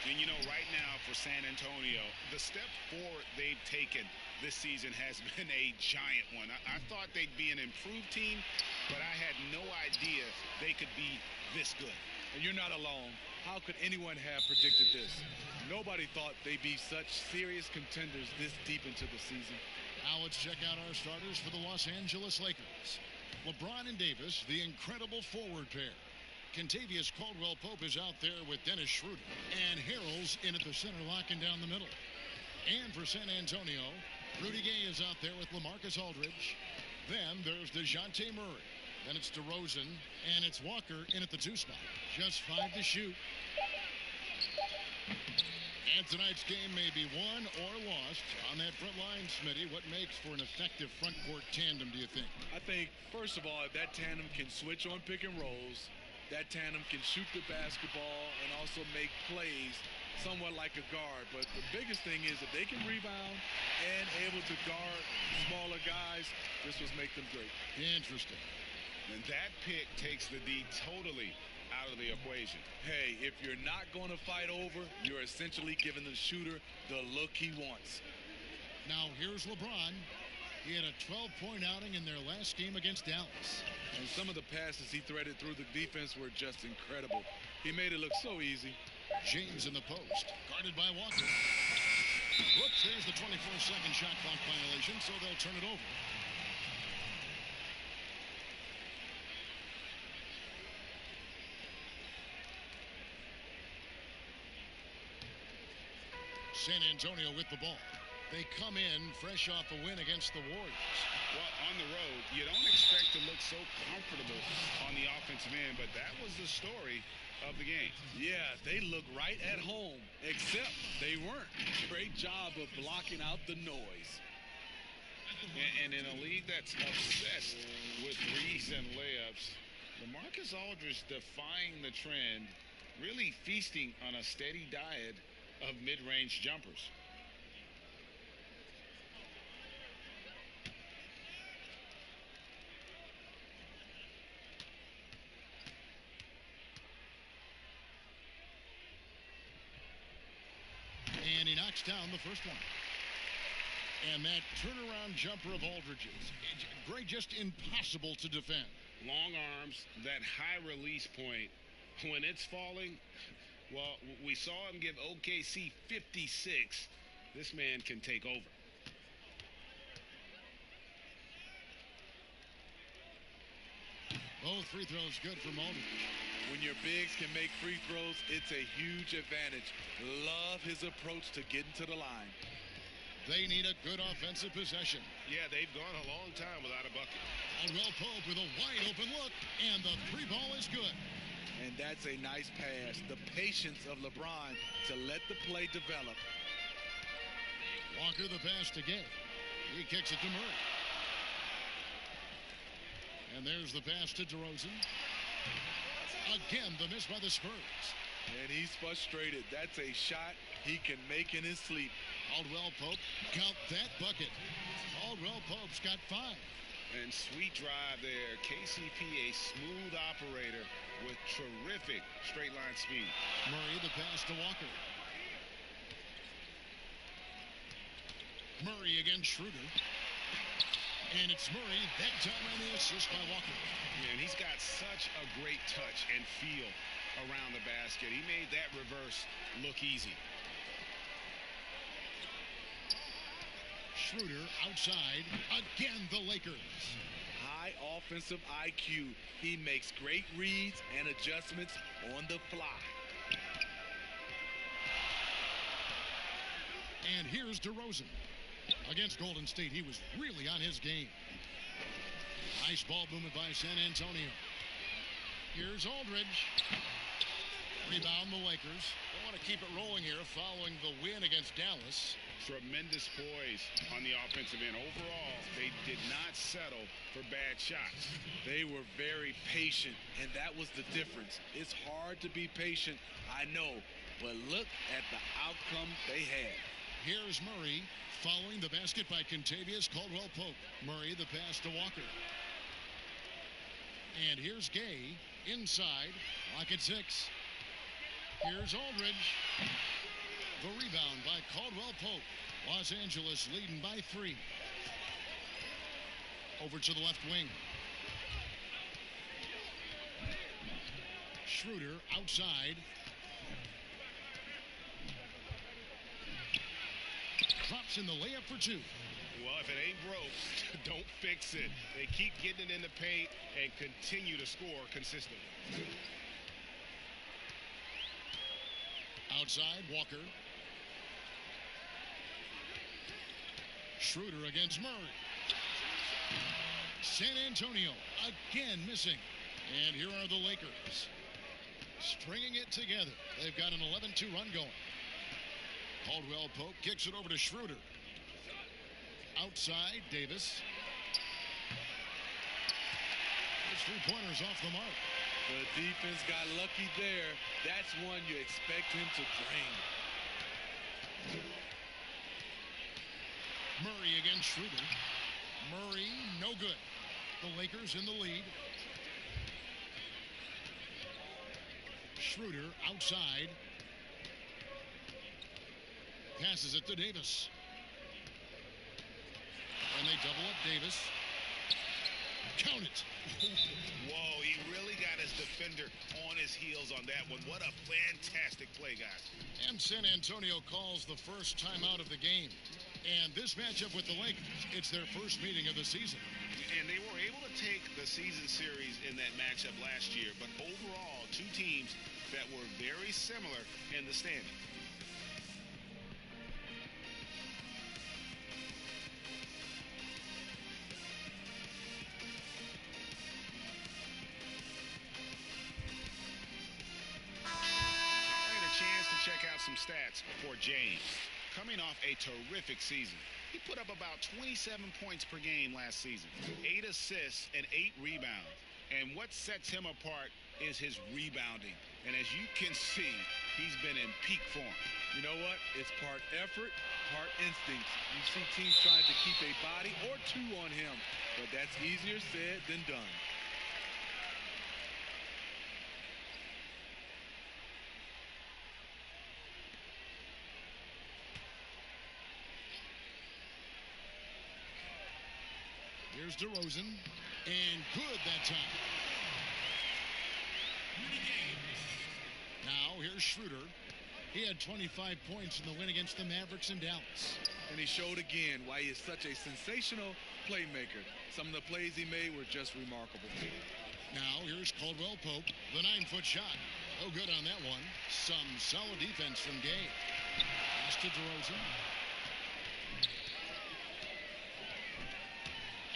And you know, right now for San Antonio, the step forward they've taken this season has been a giant one. I thought they'd be an improved team, but I had no idea they could be this good. And you're not alone. How could anyone have predicted this? Nobody thought they'd be such serious contenders this deep into the season. Now let's check out our starters for the Los Angeles Lakers. LeBron and Davis, the incredible forward pair. Kentavious Caldwell-Pope is out there with Dennis Schroeder. And Harrell's in at the center, locking down the middle. And for San Antonio, Rudy Gay is out there with LaMarcus Aldridge. Then there's DeJounte Murray. Then it's DeRozan. And it's Walker in at the 2 spot. Just 5 to shoot. And tonight's game may be won or lost. On that front line, Smitty, what makes for an effective front court tandem, do you think? I think, first of all, if that tandem can switch on pick and rolls, that tandem can shoot the basketball and also make plays somewhat like a guard. But the biggest thing is if they can rebound and able to guard smaller guys, this will make them great. Interesting. And that pick takes the D totally out of the equation. Hey, if you're not going to fight over, you're essentially giving the shooter the look he wants. Now here's LeBron. He had a 12-point outing in their last game against Dallas. And some of the passes he threaded through the defense were just incredible. He made it look so easy. James in the post, guarded by Walker. Whoops, there's the 24-second shot clock violation, so they'll turn it over. San Antonio with the ball. They come in fresh off a win against the Warriors. Well, on the road, you don't expect to look so comfortable on the offensive end, but that was the story of the game. Yeah, they look right at home, except they weren't. Great job of blocking out the noise. And in a league that's obsessed with threes and layups, LaMarcus Aldridge defying the trend, really feasting on a steady diet of mid-range jumpers. And he knocks down the first one. And that turnaround jumper of Aldridge's, great, just impossible to defend. Long arms, that high release point, when it's falling, well, we saw him give OKC 56. This man can take over. Both free throws good for Aldridge. When your bigs can make free throws, it's a huge advantage. Love his approach to getting to the line. They need a good offensive possession. Yeah, they've gone a long time without a bucket. Caldwell-Pope with a wide open look, and the 3-ball is good. And that's a nice pass. The patience of LeBron to let the play develop. Walker the pass to Gay. He kicks it to Murray. And there's the pass to DeRozan. Again, the miss by the Spurs. And he's frustrated. That's a shot he can make in his sleep. Caldwell-Pope, count that bucket. Caldwell-Pope's got 5. And sweet drive there. KCP, a smooth operator with terrific straight line speed. Murray the pass to Walker. Murray against Schroeder. And it's Murray that time on the assist by Walker. Yeah, and he's got such a great touch and feel around the basket. He made that reverse look easy. Schroeder outside. Again, the Lakers. High offensive IQ. He makes great reads and adjustments on the fly. And here's DeRozan. Against Golden State, he was really on his game. Nice ball movement by San Antonio. Here's Aldridge. Rebound the Lakers. They want to keep it rolling here following the win against Dallas. Tremendous poise on the offensive end. Overall, they did not settle for bad shots. They were very patient, and that was the difference. It's hard to be patient, I know, but look at the outcome they had. Here's Murray following the basket by Kentavious Caldwell-Pope. Murray the pass to Walker. And here's Gay inside. Lock at 6. Here's Aldridge. The rebound by Caldwell Pope. Los Angeles leading by 3. Over to the left wing. Schroeder outside. Drops in the layup for 2. Well, if it ain't broke, don't fix it. They keep getting it in the paint and continue to score consistently. Outside, Walker. Schroeder against Murray. San Antonio again missing. And here are the Lakers stringing it together. They've got an 11-2 run going. Caldwell Pope kicks it over to Schroeder. Outside, Davis. His 3-pointers off the mark. The defense got lucky there. That's one you expect him to drain. Murray against Schroeder. Murray, no good. The Lakers in the lead. Schroeder outside. Passes it to Davis. And they double up Davis. Count it. Whoa, he really got his defender on his heels on that one. What a fantastic play, guys. And San Antonio calls the first timeout of the game. And this matchup with the Lakers, it's their first meeting of the season. And they were able to take the season series in that matchup last year, but overall, 2 teams that were very similar in the standing. Check out some stats for James. Coming off a terrific season, he put up about 27 points per game last season, 8 assists and 8 rebounds. And what sets him apart is his rebounding. And as you can see, he's been in peak form. You know what? It's part effort, part instincts. You see teams trying to keep a body or 2 on him, but that's easier said than done. Here's DeRozan, and good that time. Now here's Schroeder. He had 25 points in the win against the Mavericks in Dallas. And he showed again why he is such a sensational playmaker. Some of the plays he made were just remarkable. Now here's Caldwell Pope, the 9-foot shot. No good on that one. Some solid defense from Gay. Pass to DeRozan.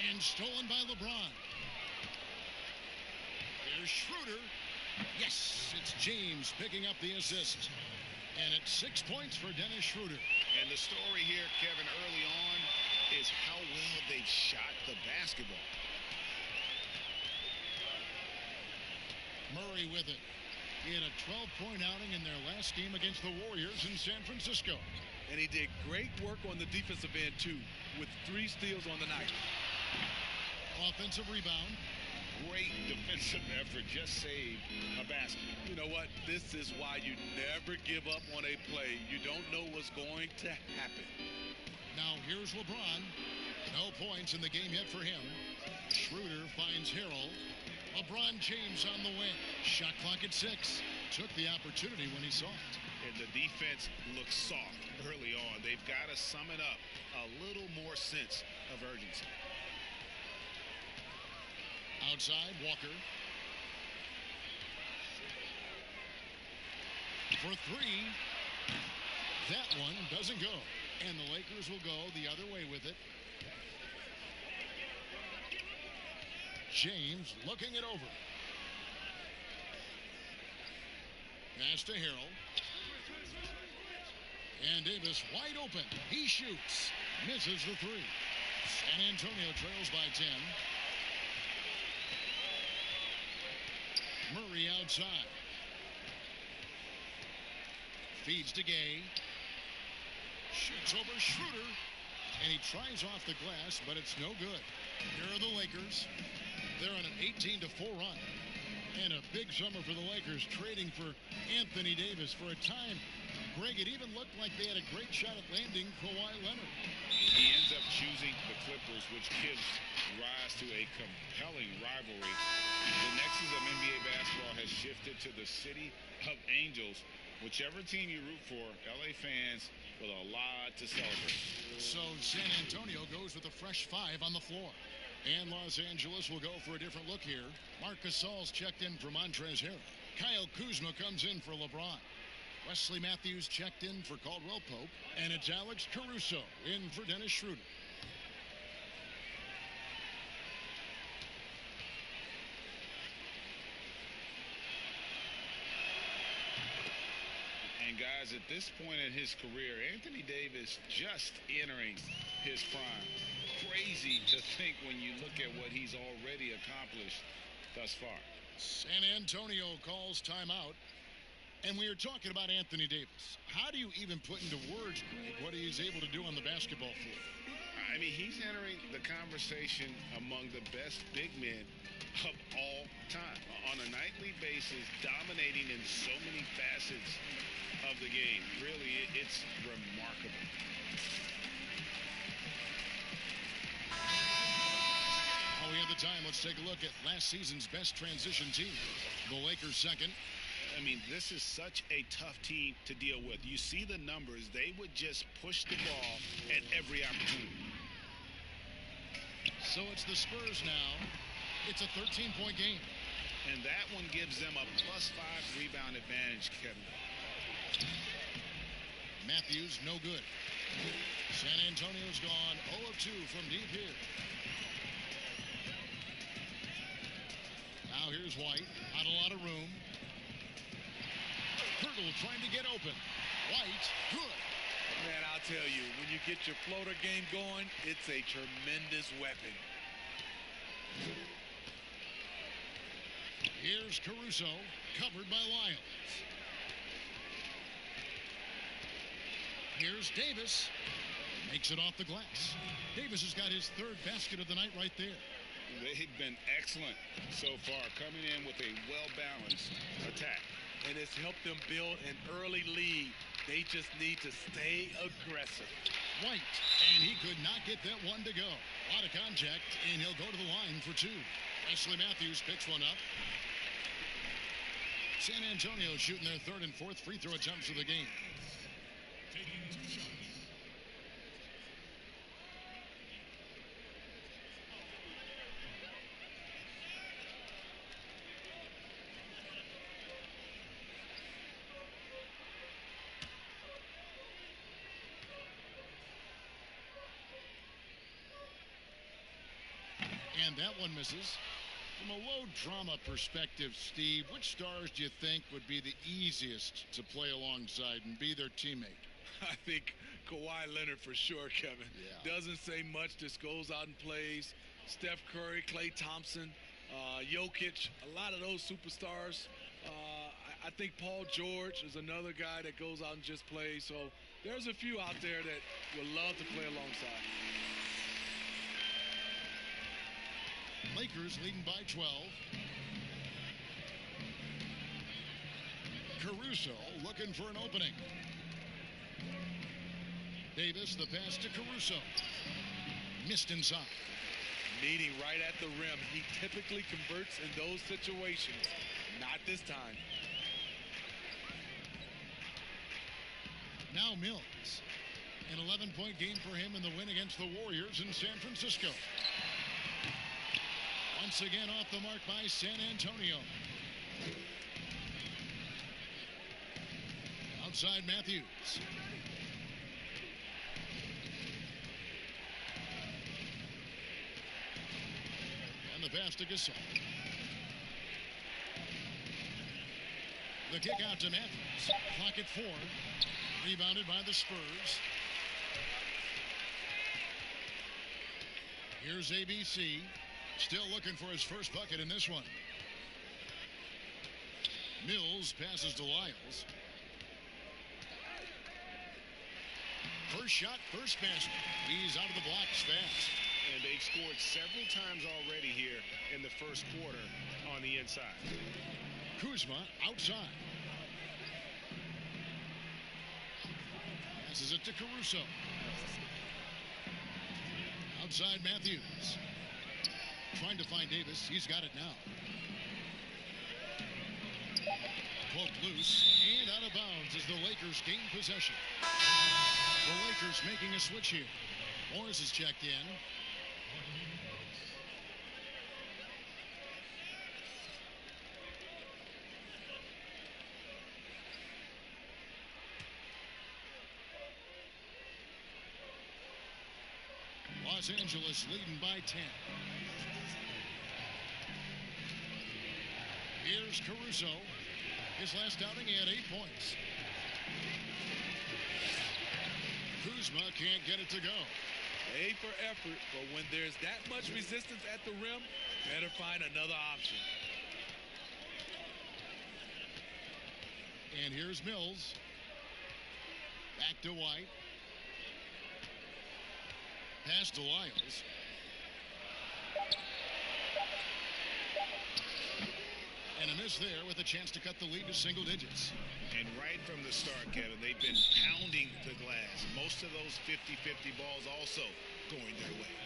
And stolen by LeBron. Here's Schroeder. Yes, it's James picking up the assist. And it's 6 points for Dennis Schroeder. And the story here, Kevin, early on is how well they've shot the basketball. Murray with it. He had a 12-point outing in their last game against the Warriors in San Francisco. And he did great work on the defensive end, too, with 3 steals on the night. Offensive rebound. Great defensive effort, just saved a basket. You know what? This is why you never give up on a play. You don't know what's going to happen. Now here's LeBron. No points in the game yet for him. Schroeder finds Harrell. LeBron James on the win. Shot clock at 6. Took the opportunity when he saw it. And the defense looks soft early on. They've got to sum it up. A little more sense of urgency. Outside, Walker. For 3. That one doesn't go. And the Lakers will go the other way with it. James looking it over. Pass to Harrell. And Davis wide open. He shoots. Misses the 3. San Antonio trails by 10. Murray outside. Feeds to Gay. Shoots over Schroeder. And he tries off the glass, but it's no good. Here are the Lakers. They're on an 18-4 run. And a big summer for the Lakers, trading for Anthony Davis for a time Greg, it even looked like they had a great shot at landing Kawhi Leonard. He ends up choosing the Clippers, which gives rise to a compelling rivalry. The nexus of NBA basketball has shifted to the city of angels. Whichever team you root for, LA fans with a lot to celebrate. So San Antonio goes with a fresh 5 on the floor. And Los Angeles will go for a different look here. Marc Gasol's checked in for Montrezl Harrell. Kyle Kuzma comes in for LeBron. Wesley Matthews checked in for Caldwell Pope. And it's Alex Caruso in for Dennis Schroeder. And guys, at this point in his career, Anthony Davis just entering his prime. Crazy to think when you look at what he's already accomplished thus far. San Antonio calls timeout. And we are talking about Anthony Davis. How do you even put into words, Greg, what he's able to do on the basketball floor? I mean, he's entering the conversation among the best big men of all time. On a nightly basis, dominating in so many facets of the game. Really, it's remarkable. While we have the time, let's take a look at last season's best transition team. The Lakers second. I mean, this is such a tough team to deal with. You see the numbers. They would just push the ball at every opportunity. So it's the Spurs now. It's a 13-point game. And that one gives them a +5 rebound advantage, Kevin. Matthews, no good. San Antonio's gone 0 of 2 from deep here. Now here's White. Not a lot of room. Hurdle trying to get open. White, good. Man, I'll tell you, when you get your floater game going, it's a tremendous weapon. Here's Caruso, covered by Lyles. Here's Davis. Makes it off the glass. Davis has got his 3rd basket of the night right there. They've been excellent so far, coming in with a well-balanced attack. And it's helped them build an early lead. They just need to stay aggressive. White, and he could not get that one to go. A lot of contact, and he'll go to the line for 2. Wesley Matthews picks one up. San Antonio shooting their 3rd and 4th free throw attempts of the game. And that one misses. From a low drama perspective, Steve, which stars do you think would be the easiest to play alongside and be their teammate? I think Kawhi Leonard for sure, Kevin. Yeah. Doesn't say much, just goes out and plays. Steph Curry, Klay Thompson, Jokic, a lot of those superstars. I think Paul George is another guy that goes out and just plays. So there's a few out there that would love to play alongside. Lakers leading by 12. Caruso looking for an opening. Davis, the pass to Caruso. Missed inside. Meeting right at the rim. He typically converts in those situations. Not this time. Now Mills. An 11-point game for him in the win against the Warriors in San Francisco. Once again off the mark by San Antonio. Outside Matthews. And the pass to Gasol. The kick out to Matthews. Clock at 4. Rebounded by the Spurs. Here's ABC. Still looking for his first bucket in this one. Mills passes to Lyles. First shot, first basket. He's out of the blocks fast. And they've scored several times already here in the first quarter on the inside. Kuzma outside. Passes it to Caruso. Outside Matthews. Trying to find Davis. He's got it now. Poked loose and out of bounds as the Lakers gain possession. The Lakers making a switch here. Morris is checked in. Los Angeles leading by 10. Here's Caruso. His last outing, he had 8 points. Kuzma can't get it to go. A for effort, but when there's that much resistance at the rim, better find another option. And here's Mills. Back to White. Pass to Lyles. And a miss there with a chance to cut the lead to single digits. And right from the start, Kevin, they've been pounding the glass. Most of those 50-50 balls also going their way.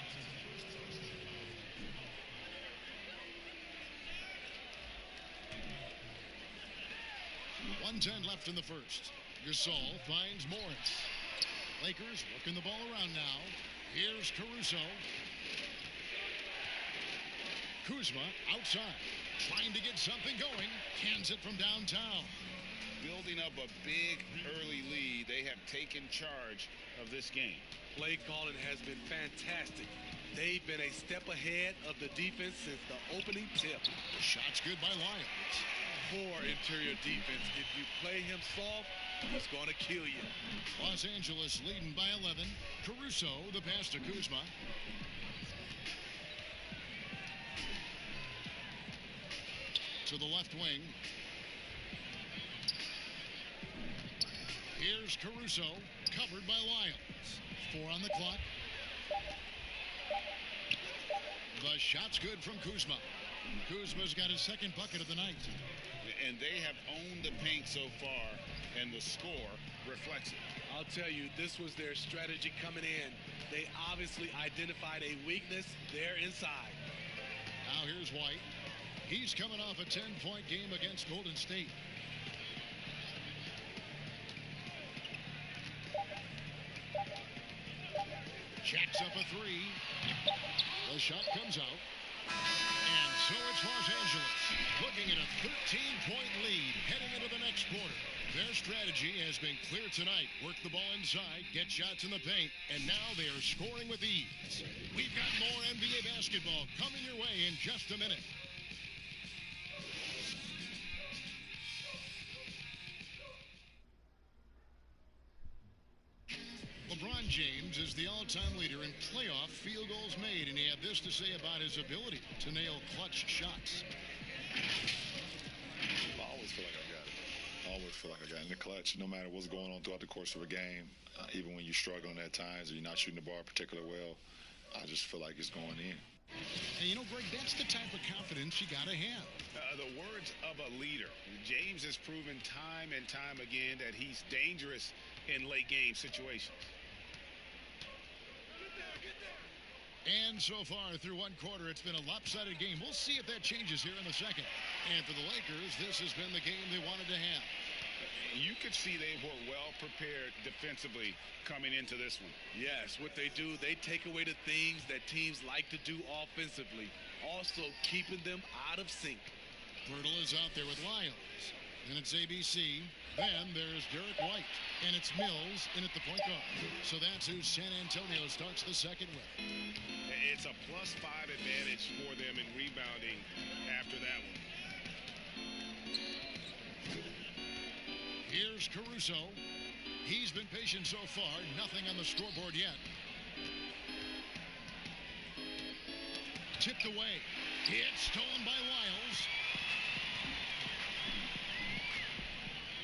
.110 left in the first. Gasol finds Morris. Lakers working the ball around now. Here's Caruso. Kuzma outside, trying to get something going. Hands it from downtown. Building up a big early lead, they have taken charge of this game. Play calling has been fantastic. They've been a step ahead of the defense since the opening tip. Shot's good by Lyles. Poor interior defense. If you play him soft, he's going to kill you. Los Angeles leading by 11. Caruso, the pass to Kuzma. To the left wing. Here's Caruso, covered by Lyles. 4 on the clock. The shot's good from Kuzma. Kuzma's got his second bucket of the night. And they have owned the paint so far, and the score reflects it. I'll tell you, this was their strategy coming in. They obviously identified a weakness there inside. Now here's White. He's coming off a 10-point game against Golden State. Jacks up a 3. The shot comes out. And so it's Los Angeles looking at a 13-point lead heading into the next quarter. Their strategy has been clear tonight. Work the ball inside, get shots in the paint, and now they are scoring with ease. We've got more NBA basketball coming your way in just a minute. LeBron James is the all-time leader in playoff field goals made, and he had this to say about his ability to nail clutch shots. I always feel like I got it. I always feel like I got it in the clutch, no matter what's going on throughout the course of a game. Even when you're struggling at times or you're not shooting the ball particularly well, I just feel like it's going in. And you know, Greg, that's the type of confidence you got to have. The words of a leader. James has proven time and time again that he's dangerous in late game situations. And so far through one quarter, it's been a lopsided game. We'll see if that changes here in the second. And for the Lakers, this has been the game they wanted to have. You could see they were well prepared defensively coming into this one. Yes, what they do, they take away the things that teams like to do offensively, also keeping them out of sync. Pirtle is out there with Lyles. Then it's ABC. Then there's Derek White. And it's Mills in at the point guard. So that's who San Antonio starts the second with. It's a +5 advantage for them in rebounding after that one. Here's Caruso. He's been patient so far. Nothing on the scoreboard yet. Tipped away. It's stolen by Lyles.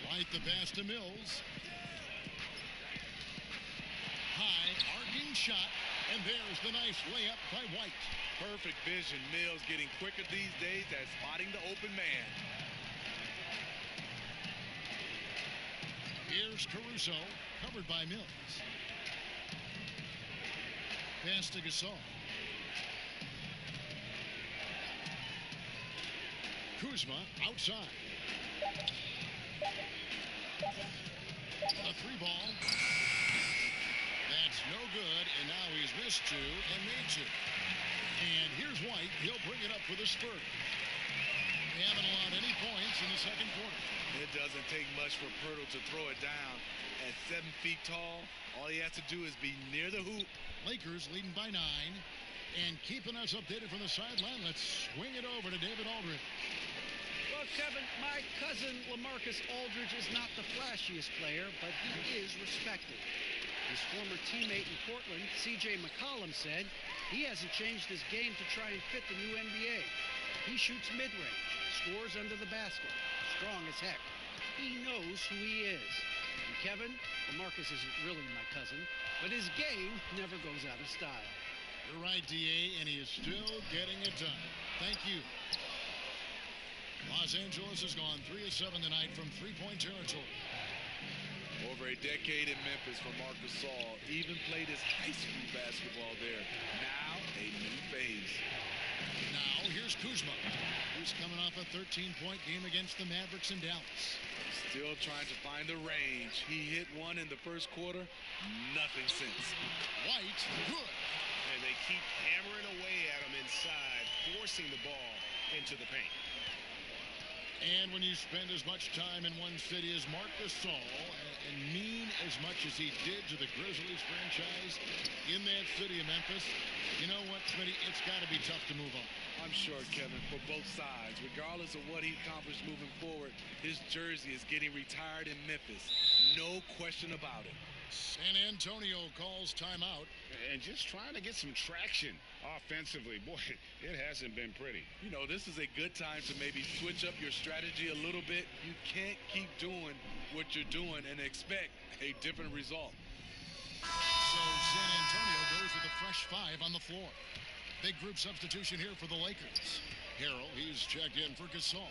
White the pass to Mills. High, arcing shot. And there's the nice layup by White. Perfect vision. Mills getting quicker these days at spotting the open man. Here's Caruso, covered by Mills. Pass to Gasol. Kuzma outside. A three ball. That's no good, and now he's missed two and made two. And here's White. He'll bring it up for the Spurs. They haven't allowed any points in the second quarter. It doesn't take much for Pirtle to throw it down. At 7 feet tall, all he has to do is be near the hoop. Lakers leading by 9. And keeping us updated from the sideline, let's swing it over to David Aldridge. Well, Kevin, my cousin LaMarcus Aldridge is not the flashiest player, but he is respected. His former teammate in Portland, C.J. McCollum, said he hasn't changed his game to try and fit the new NBA. He shoots mid-range, scores under the basket, strong as heck. He knows who he is. And Kevin, LaMarcus isn't really my cousin, but his game never goes out of style. You're right, D.A., and he is still getting it done. Thank you. Los Angeles has gone 3 of 7 tonight from three-point territory. Over a decade in Memphis for Marcus Gasol. Even played his high school basketball there. Now a new phase. Now here's Kuzma, who's coming off a 13-point game against the Mavericks in Dallas. Still trying to find the range. He hit one in the first quarter. Nothing since. White, good. And they keep hammering away at him inside, forcing the ball into the paint. And when you spend as much time in one city as Marc Gasol and mean as much as he did to the Grizzlies franchise in that city of Memphis, you know what, Smitty? It's got to be tough to move on. I'm sure, Kevin, for both sides. Regardless of what he accomplished moving forward, his jersey is getting retired in Memphis. No question about it. San Antonio calls timeout. And just trying to get some traction offensively. Boy, it hasn't been pretty. You know, this is a good time to maybe switch up your strategy a little bit. You can't keep doing what you're doing and expect a different result. So San Antonio goes with a fresh 5 on the floor. Big group substitution here for the Lakers. Harrell, he's checked in for Gasol.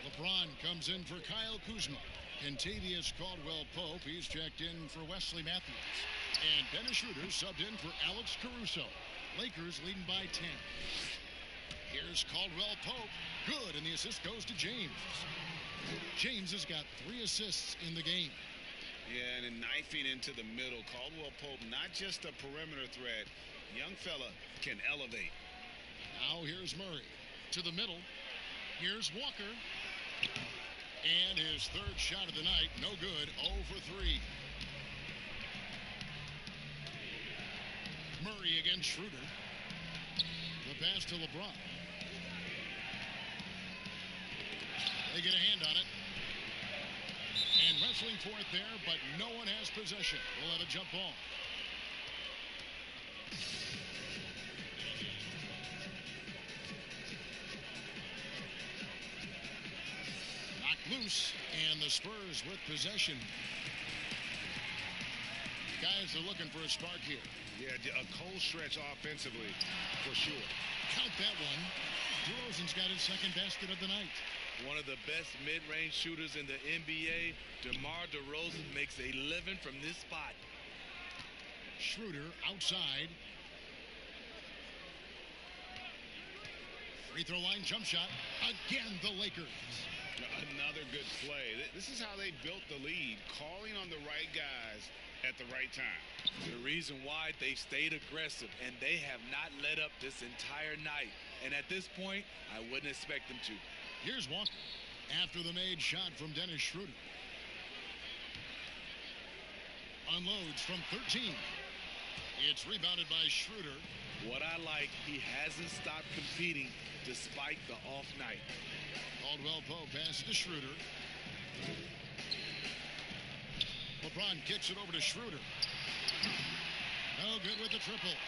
LeBron comes in for Kyle Kuzma. Kentavious Caldwell-Pope, he's checked in for Wesley Matthews. And Dennis Schroeder subbed in for Alex Caruso. Lakers leading by 10. Here's Caldwell-Pope. Good, and the assist goes to James. James has got 3 assists in the game. Yeah, and knifing into the middle. Caldwell-Pope, not just a perimeter threat. Young fella can elevate. Now here's Murray. To the middle. Here's Walker. And his third shot of the night, no good, 0 for 3. Murray against Schroeder. The pass to LeBron. They get a hand on it. And wrestling for it there, but no one has possession. We'll have a jump ball. Loose, and the Spurs with possession. Guys are looking for a spark here. Yeah, a cold stretch offensively for sure. Count that one. DeRozan's got his second basket of the night. One of the best mid-range shooters in the NBA, DeMar DeRozan makes a living from this spot. Schroeder outside. Free throw line jump shot. Again, the Lakers. Another good play. This is how they built the lead, calling on the right guys at the right time. The reason why they stayed aggressive, and they have not let up this entire night. And at this point, I wouldn't expect them to. Here's Walker after the made shot from Dennis Schroeder. Unloads from 13. It's rebounded by Schroeder. What I like, he hasn't stopped competing despite the off night. Caldwell-Pope passes to Schroeder. LeBron kicks it over to Schroeder. No good with the triple.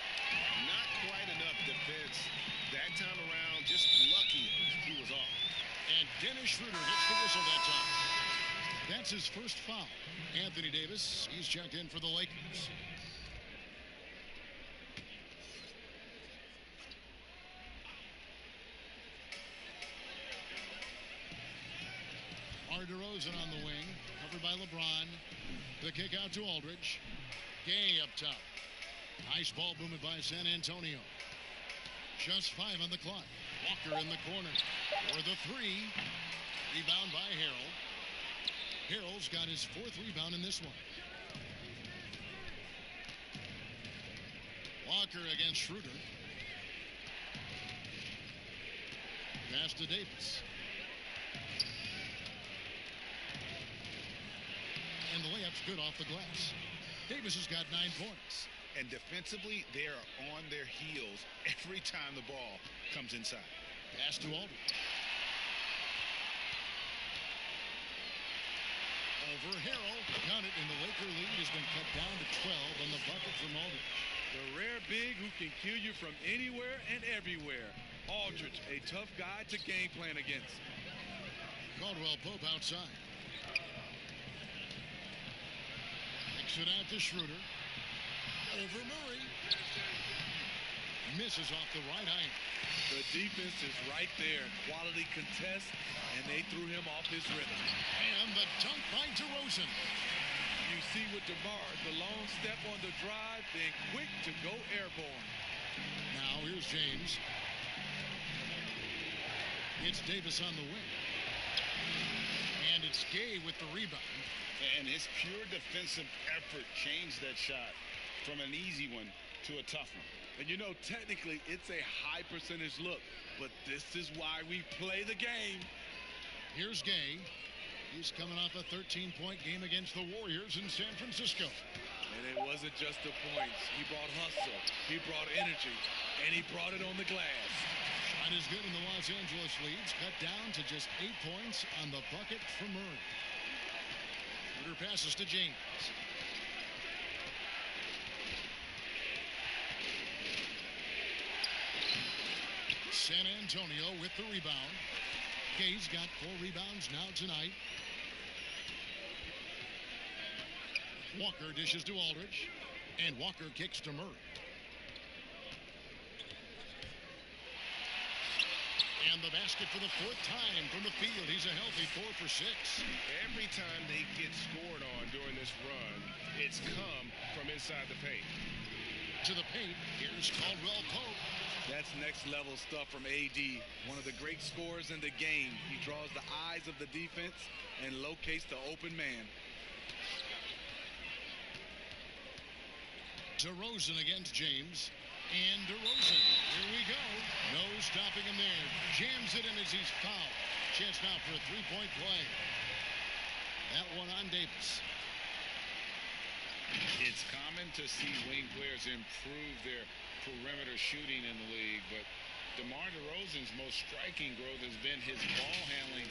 Not quite enough defense that time around. Just lucky he was off. And Dennis Schroeder gets the whistle that time. That's his first foul. Anthony Davis, he's checked in for the Lakers. DeRozan on the wing, covered by LeBron. The kick out to Aldridge. Gay up top. Nice ball movement by San Antonio. Just 5 on the clock. Walker in the corner for the 3. Rebound by Harrell. Harrell's got his 4th rebound in this one. Walker against Schroeder. Pass to Davis. And the layup's good off the glass. Davis has got 9 points. And defensively, they're on their heels every time the ball comes inside. Pass to Aldridge. Over Harrell. Count it, and the Laker lead has been cut down to 12 on the bucket from Aldridge. The rare big who can kill you from anywhere and everywhere. Aldridge, a tough guy to game plan against. Caldwell Pope outside. Kicks it out to Schroeder. Over Murray. Misses off the right iron. The defense is right there. Quality contest, and they threw him off his rhythm. And the dunk by DeRozan. You see with DeMar, the long step on the drive, then quick to go airborne. Now here's James. It's Davis on the wing. And it's Gay with the rebound. And his pure defensive effort changed that shot from an easy one to a tough one. And you know, technically, it's a high percentage look, but this is why we play the game. Here's Gay. He's coming off a 13-point game against the Warriors in San Francisco. And it wasn't just the points. He brought hustle, he brought energy, and he brought it on the glass. Shot is good, and the Los Angeles leads cut down to just 8 points on the bucket for Murray. Schroeder passes to James. San Antonio with the rebound. Gay's got 4 rebounds now tonight. Walker dishes to Aldridge. And Walker kicks to Murray. And the basket for the 4th time from the field. He's a healthy 4 for 6. Every time they get scored on during this run, it's come from inside the paint. To the paint, here's Caldwell Pope. That's next level stuff from AD. One of the great scorers in the game. He draws the eyes of the defense and locates the open man. DeRozan against James. And DeRozan, here we go. No stopping him there. Jams it in as he's fouled. Chance now for a 3-point play. That one on Davis. It's common to see wing players improve their perimeter shooting in the league, but DeMar DeRozan's most striking growth has been his ball handling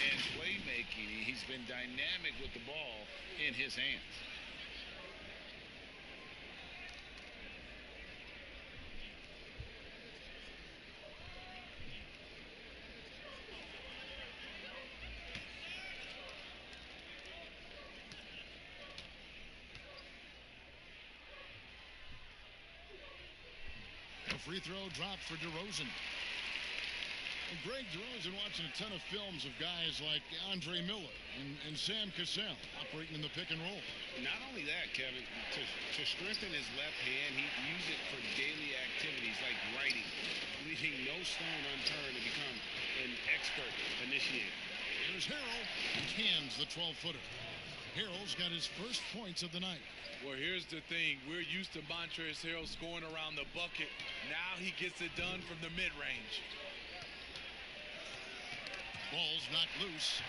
and playmaking. He's been dynamic with the ball in his hands. Free throw dropped for DeRozan. And Greg DeRozan watching a ton of films of guys like Andre Miller and Sam Cassell operating in the pick and roll. Not only that, Kevin, to strengthen his left hand, he used it for daily activities like writing, leaving no stone unturned to become an expert initiator. Here's Harrell. Cans the 12-footer. Harrell's got his first points of the night. Well, here's the thing. We're used to Montrezl Harrell scoring around the bucket. Now he gets it done from the mid-range. Ball's knocked loose.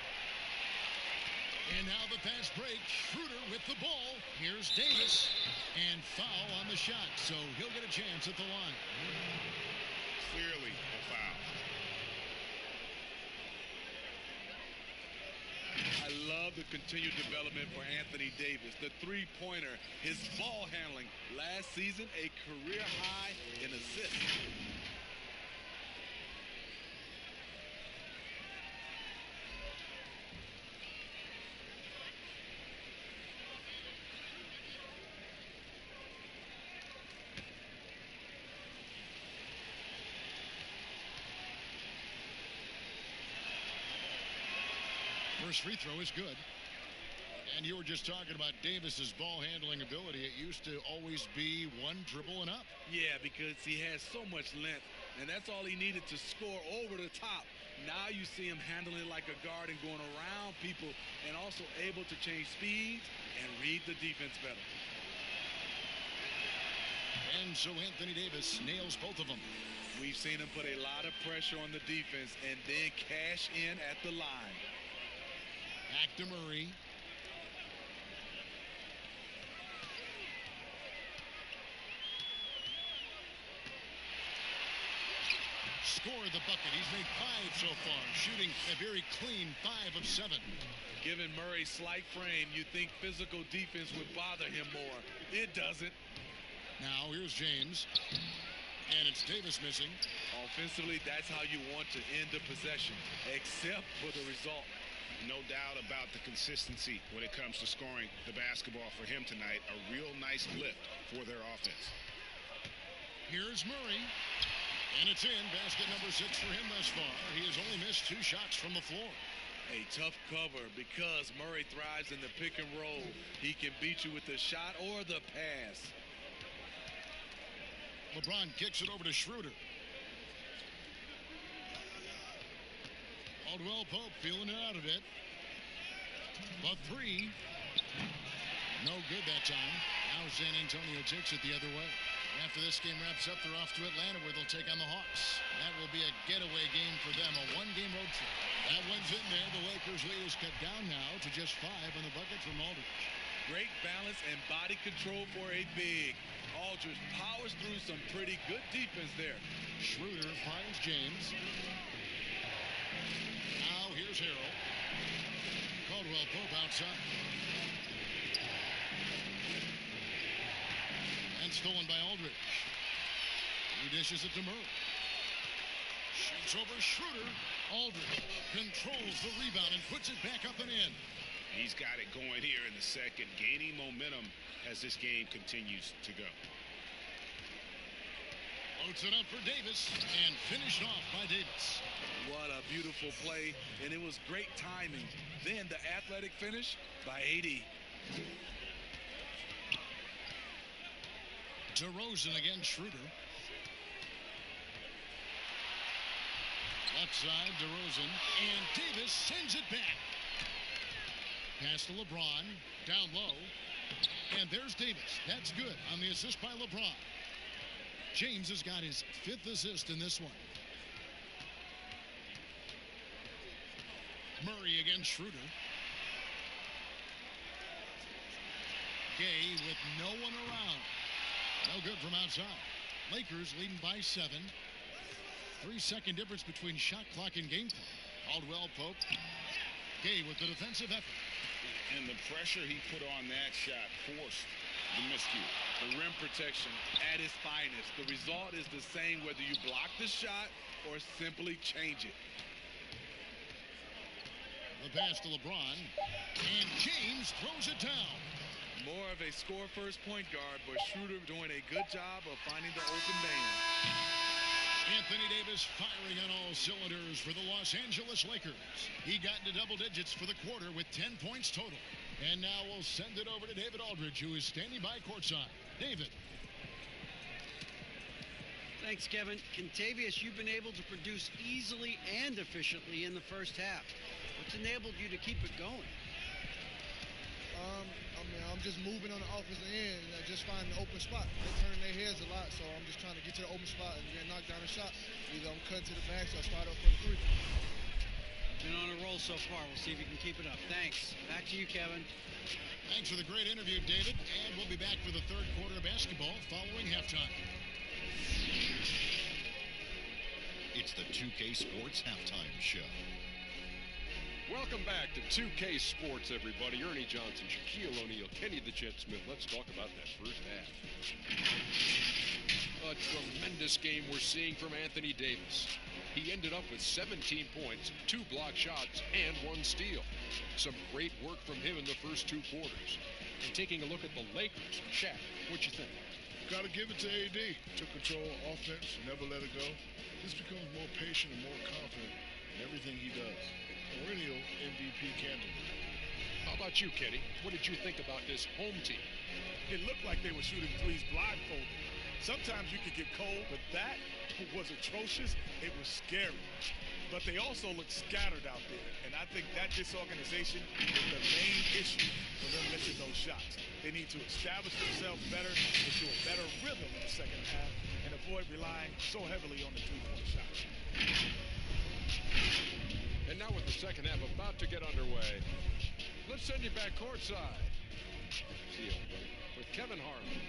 And now the fast break. Schroeder with the ball. Here's Davis. And foul on the shot. So he'll get a chance at the line. Clearly a foul. I love the continued development for Anthony Davis. The three-pointer, his ball handling. Last season, a career high in assists. First free throw is good. And you were just talking about Davis's ball handling ability. It used to always be one dribble and up. Yeah, because he has so much length, and that's all he needed to score over the top. Now you see him handling it like a guard and going around people and also able to change speeds and read the defense better. And so Anthony Davis nails both of them. We've seen him put a lot of pressure on the defense and then cash in at the line. Back to Murray. Scored the bucket. He's made 5 so far, shooting a very clean 5 of 7. Given Murray's slight frame, you'd think physical defense would bother him more. It doesn't. Now here's James, and it's Davis missing. Offensively, that's how you want to end the possession, except for the result. No doubt about the consistency when it comes to scoring the basketball for him tonight. A real nice lift for their offense. Here's Murray, and it's in. Basket number 6 for him thus far. He has only missed 2 shots from the floor. A tough cover because Murray thrives in the pick and roll. He can beat you with the shot or the pass. LeBron kicks it over to Schroeder. Caldwell Pope feeling it out a bit. But 3. No good that time. Now San Antonio takes it the other way. After this game wraps up, they're off to Atlanta where they'll take on the Hawks. That will be a getaway game for them, a 1-game road trip. That one's in there. The Lakers' lead is cut down now to just 5 on the bucket from Aldridge. Great balance and body control for a big. Aldridge powers through some pretty good defense there. Schroeder finds James. Now here's Harrell. Caldwell Pope outside. And stolen by Aldridge. He dishes it to Murray. Shoots over Schroeder. Aldridge controls the rebound and puts it back up and in. He's got it going here in the second, gaining momentum as this game continues to go. Loads it up for Davis and finished off by Davis. What a beautiful play, and it was great timing. Then the athletic finish by AD. DeRozan against Schroeder. Left side, DeRozan, and Davis sends it back. Pass to LeBron, down low, and there's Davis. That's good on the assist by LeBron. James has got his 5th assist in this one. Murray against Schroeder. Gay with no one around. No good from outside. Lakers leading by 7. 3-second difference between shot clock and game clock. Caldwell Pope. Gay with the defensive effort. And the pressure he put on that shot forced the miscue. The rim protection at its finest. The result is the same whether you block the shot or simply change it. The pass to LeBron. And James throws it down. More of a score-first point guard, but Schroeder doing a good job of finding the open man. Anthony Davis firing on all cylinders for the Los Angeles Lakers. He got into double digits for the quarter with 10 points total. And now we'll send it over to David Aldridge, who is standing by courtside. David. Thanks, Kevin. Contavious, you've been able to produce easily and efficiently in the first half. What's enabled you to keep it going? I'm just moving on the offensive end and just finding the open spot. They're turning their heads a lot, so I'm just trying to get to the open spot and get knocked down a shot. Either I'm cutting to the back, so I start up for the 3. Been on a roll so far. We'll see if you can keep it up. Thanks. Back to you, Kevin. Thanks for the great interview, David. And we'll be back for the third quarter of basketball following halftime. It's the 2K Sports Halftime Show. Welcome back to 2K Sports, everybody. Ernie Johnson, Shaquille O'Neal, Kenny the Jet Smith. Let's talk about that first half. A tremendous game we're seeing from Anthony Davis. He ended up with 17 points, 2 block shots, and 1 steal. Some great work from him in the first 2 quarters. And taking a look at the Lakers, Shaq, what you think? Got to give it to AD. Took control of offense, never let it go. Just becomes more patient and more confident in everything he does. Perennial MVP candidate. How about you, Kenny? What did you think about this home team? It looked like they were shooting threes blindfolded. Sometimes you could get cold, but that was atrocious. It was scary. But they also looked scattered out there. And I think that disorganization is the main issue for them missing those shots. They need to establish themselves better, into a better rhythm in the second half, and avoid relying so heavily on the three-point shot. And now with the second half about to get underway, let's send you back courtside. See you with Kevin Harlan.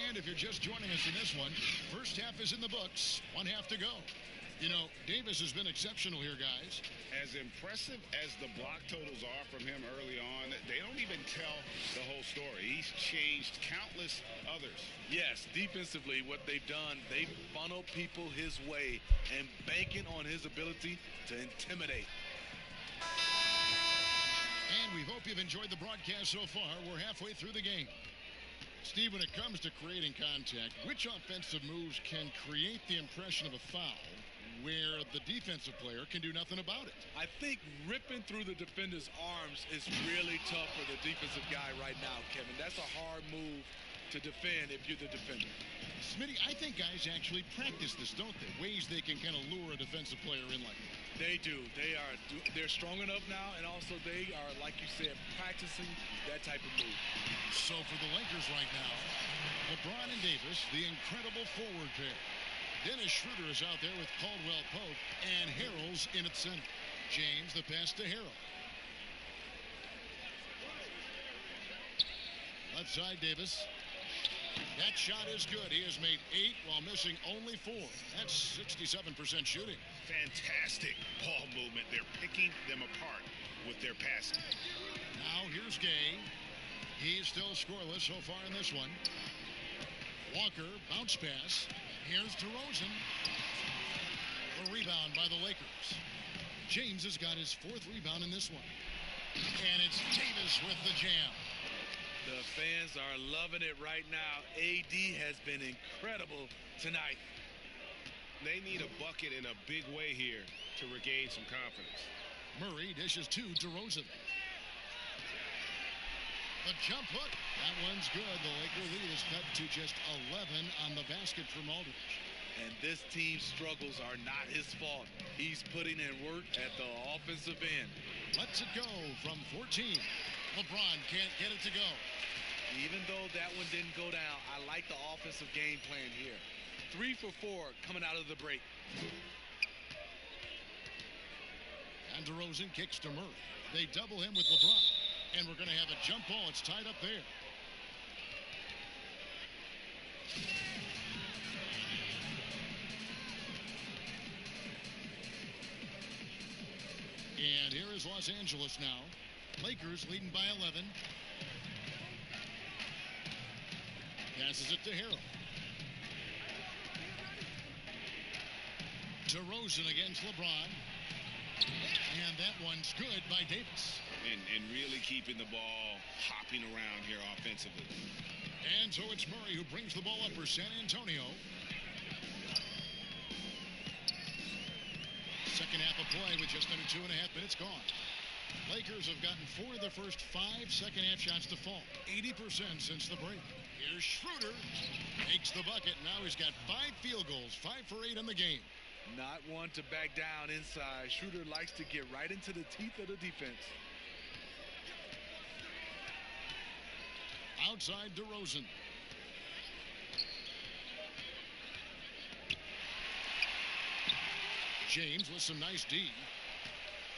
And if you're just joining us in this one, first half is in the books, one half to go. You know, Davis has been exceptional here, guys. As impressive as the block totals are from him early on, they don't even tell the whole story. He's changed countless others. Yes, defensively, what they've done, they've funneled people his way and banking on his ability to intimidate. And we hope you've enjoyed the broadcast so far. We're halfway through the game. Steve, when it comes to creating contact, which offensive moves can create the impression of a foul where the defensive player can do nothing about it? I think ripping through the defender's arms is really tough for the defensive guy right now, Kevin. That's a hard move to defend if you're the defender. Smitty, I think guys actually practice this, don't they? Ways they can kind of lure a defensive player in like that. They do. They're strong enough now, and also they are, like you said, practicing that type of move. So for the Lakers right now, LeBron and Davis, the incredible forward pair. Dennis Schroeder is out there with Caldwell Pope, and Harrell's in at center. James, the pass to Harrell. Left side, Davis. That shot is good. He has made 8 while missing only 4. That's 67% shooting. Fantastic ball movement. They're picking them apart with their passing. Now here's Gay. He's still scoreless so far in this one. Walker, bounce pass. Here's DeRozan. A rebound by the Lakers. James has got his 4th rebound in this one. And it's Davis with the jam. The fans are loving it right now. AD has been incredible tonight. They need a bucket in a big way here to regain some confidence. Murray dishes to DeRozan. The jump hook. That one's good. The Laker lead is cut to just 11 on the basket from Aldridge. And this team's struggles are not his fault. He's putting in work at the offensive end. Lets it go from 14. LeBron can't get it to go. Even though that one didn't go down, I like the offensive game plan here. 3 for 4 coming out of the break. And DeRozan kicks to Murray. They double him with LeBron. And we're going to have a jump ball. It's tied up there. And here is Los Angeles now. Lakers leading by 11. Passes it to Harrell. DeRozan against LeBron. And that one's good by Davis. And really keeping the ball hopping around here offensively. And so it's Murray who brings the ball up for San Antonio. Second half of play with just under 2.5 minutes gone. Lakers have gotten 4 of the first 5 second half shots to fall. 80% since the break. Here's Schroeder. Makes the bucket. Now he's got 5 field goals. 5 for 8 in the game. Not one to back down inside. Schroeder likes to get right into the teeth of the defense. Outside DeRozan. James with some nice D.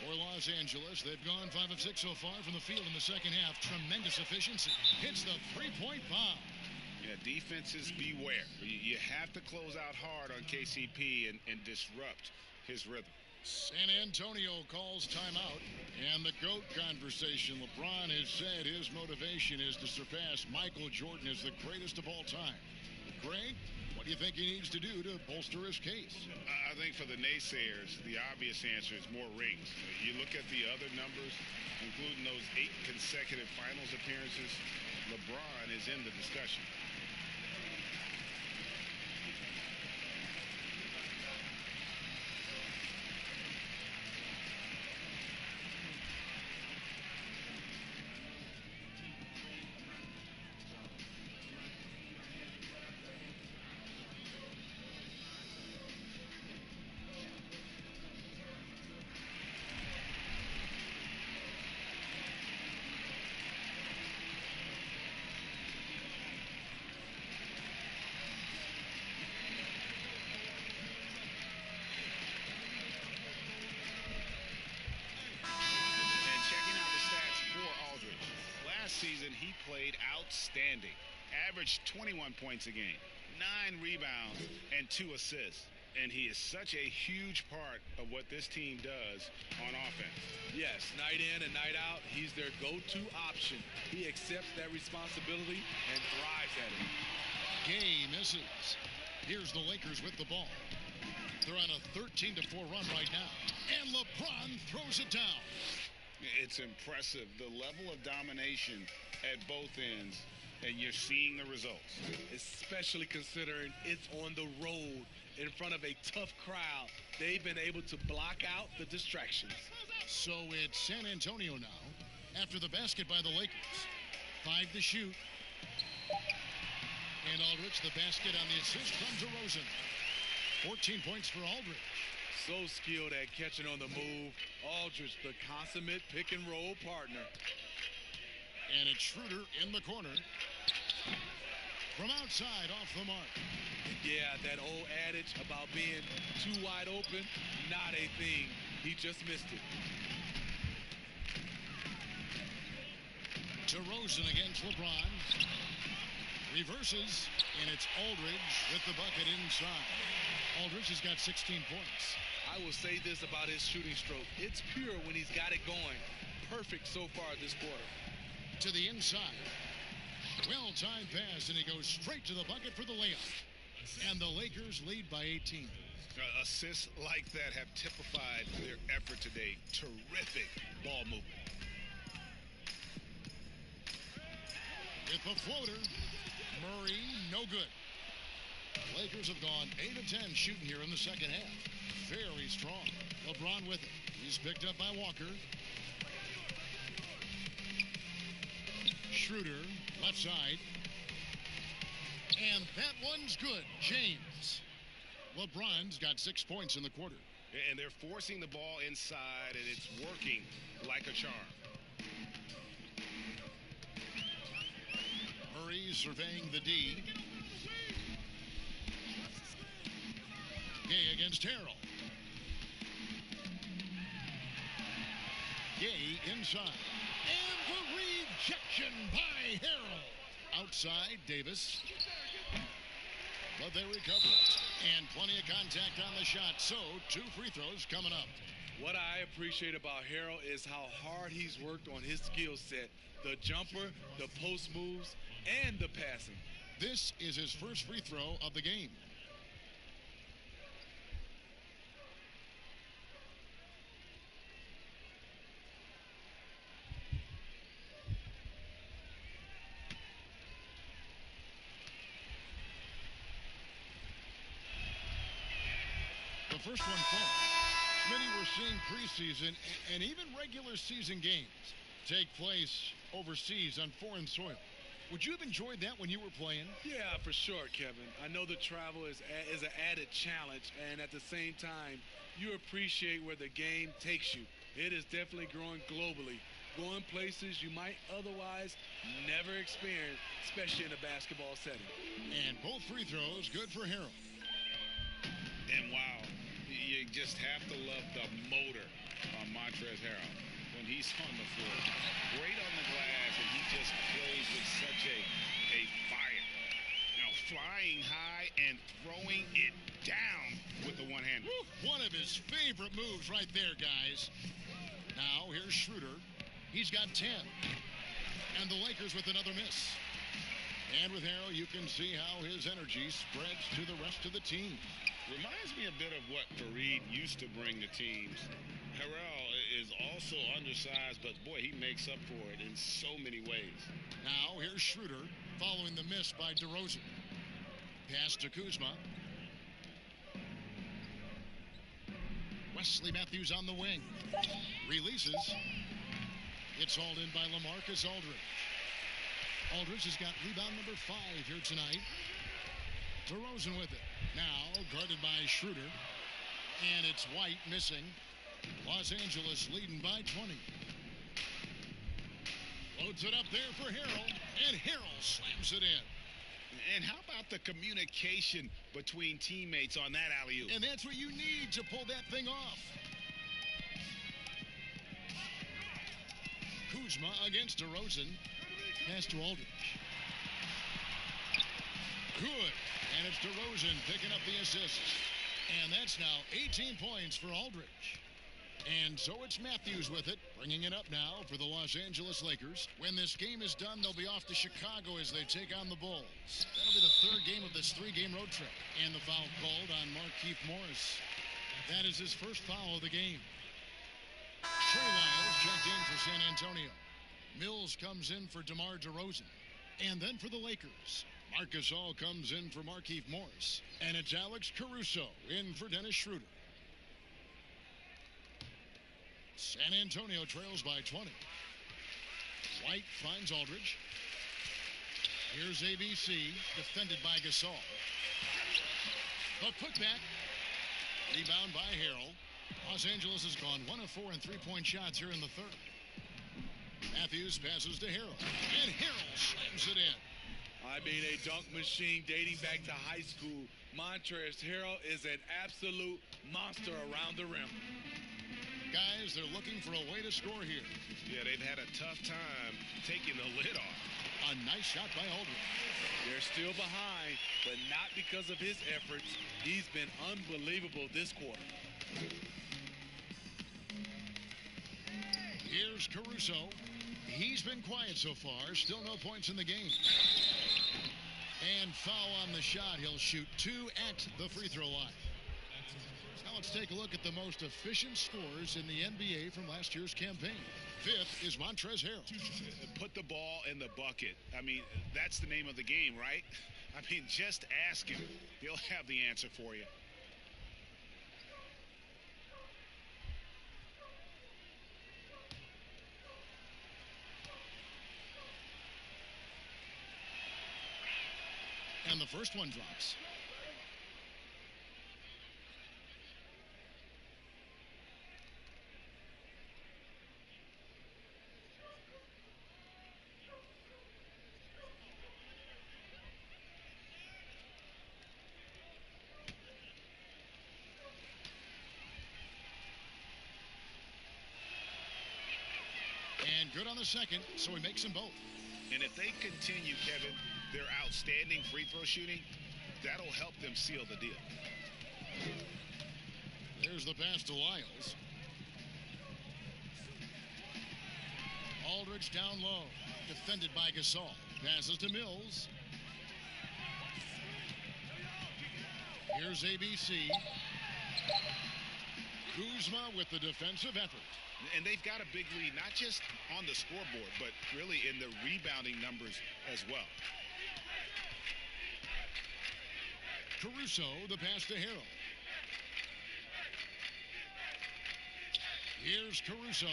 For Los Angeles, they've gone 5 of 6 so far from the field in the second half. Tremendous efficiency. Hits the three-point bomb. Yeah, defenses beware. You have to close out hard on KCP and disrupt his rhythm. San Antonio calls timeout. And the GOAT conversation. LeBron has said his motivation is to surpass Michael Jordan as the greatest of all time. Greg? What do you think he needs to do to bolster his case? I think for the naysayers, the obvious answer is more rings. You look at the other numbers, including those 8 consecutive finals appearances, LeBron is in the discussion. Season he played outstanding, averaged 21 points a game, 9 rebounds and 2 assists, and he is such a huge part of what this team does on offense. Yes, night in and night out, he's their go-to option. He accepts that responsibility and thrives at it. Gay misses. Here's the Lakers with the ball. They're on a 13-4 run right now, and LeBron throws it down. It's impressive, the level of domination at both ends, and you're seeing the results. Especially considering it's on the road in front of a tough crowd. They've been able to block out the distractions. So it's San Antonio now after the basket by the Lakers. 5 to shoot. And Aldridge, the basket on the assist from DeRozan. 14 points for Aldridge. So skilled at catching on the move. Aldridge, the consummate pick-and-roll partner. And it's Schroeder in the corner. From outside, off the mark. Yeah, that old adage about being too wide open, not a thing. He just missed it. DeRozan against LeBron. Reverses, and it's Aldridge with the bucket inside. Aldridge has got 16 points. I will say this about his shooting stroke. It's pure when he's got it going. Perfect so far this quarter. To the inside. Well-timed pass, and he goes straight to the bucket for the layup. And the Lakers lead by 18. Assists like that have typified their effort today. Terrific ball movement. With the floater, Murray, no good. Lakers have gone 8 of 10 shooting here in the second half. Very strong. LeBron with it. He's picked up by Walker. Schroeder, left side. And that one's good. James. LeBron's got 6 points in the quarter. And they're forcing the ball inside, and it's working like a charm. Murray surveying the D. Gay against Harrell. Gay inside. And the rejection by Harrell. Outside, Davis. But they recover it. And plenty of contact on the shot. So, 2 free throws coming up. What I appreciate about Harrell is how hard he's worked on his skill set. The jumper, the post moves, and the passing. This is his first free throw of the game. The first one falls. Many we're seeing preseason and even regular season games take place overseas on foreign soil. Would you have enjoyed that when you were playing? Yeah, for sure, Kevin. I know the travel is an added challenge, and at the same time, you appreciate where the game takes you. It is definitely growing globally, going places you might otherwise never experience, especially in a basketball setting. And both free throws good for Harrell. And wow, you just have to love the motor on Montrezl Harrell when he's on the floor. Great on the glass, and he just plays with such a fire. Now flying high and throwing it down with the one hand. One of his favorite moves right there, guys. Now here's Schroeder. He's got 10. And the Lakers with another miss. And with Harrell, you can see how his energy spreads to the rest of the team. Reminds me a bit of what Fareed used to bring to teams. Harrell is also undersized, but boy, he makes up for it in so many ways. Now here's Schroeder following the miss by DeRozan. Pass to Kuzma. Wesley Matthews on the wing. Releases. It's hauled in by LaMarcus Aldridge. Aldridge has got rebound number 5 here tonight. DeRozan with it. Now guarded by Schroeder. And it's White missing. Los Angeles leading by 20. Loads it up there for Harrell. And Harrell slams it in. And how about the communication between teammates on that alley-oop? And that's what you need to pull that thing off. Kuzma against DeRozan. Pass to Aldridge. Good. And it's DeRozan picking up the assist. And that's now 18 points for Aldridge. And so it's Matthews with it, bringing it up now for the Los Angeles Lakers. When this game is done, they'll be off to Chicago as they take on the Bulls. That'll be the 3rd game of this 3-game road trip. And the foul called on Markieff Morris. That is his first foul of the game. Trey Lyles checked in for San Antonio. Mills comes in for DeMar DeRozan. And then for the Lakers, Marc Gasol comes in for Markieff Morris. And it's Alex Caruso in for Dennis Schroeder. San Antonio trails by 20. White finds Aldridge. Here's ABC, defended by Gasol. The putback. Rebound by Harrell. Los Angeles has gone 1 of 4 in 3-point shots here in the 3rd. Matthews passes to Harrell. And Harrell slams it in. I mean, a dunk machine dating back to high school. Montrezl Harrell is an absolute monster around the rim. Guys, they're looking for a way to score here. Yeah, they've had a tough time taking the lid off. A nice shot by Aldridge. They're still behind, but not because of his efforts. He's been unbelievable this quarter. Here's Caruso. He's been quiet so far. Still no points in the game. And foul on the shot. He'll shoot 2 at the free throw line. Now let's take a look at the most efficient scorers in the NBA from last year's campaign. 5th is Montrezl Harrell. Put the ball in the bucket. I mean, that's the name of the game, right? I mean, just ask him. He'll have the answer for you. And the first one drops. And good on the second, so he makes them both. And if they continue, Kevin, their outstanding free throw shooting, that'll help them seal the deal. There's the pass to Lyles. Aldridge down low, defended by Gasol. Passes to Mills. Here's ABC. Kuzma with the defensive effort. And they've got a big lead, not just on the scoreboard, but really in the rebounding numbers as well. Caruso, the pass to Harrell. Here's Caruso.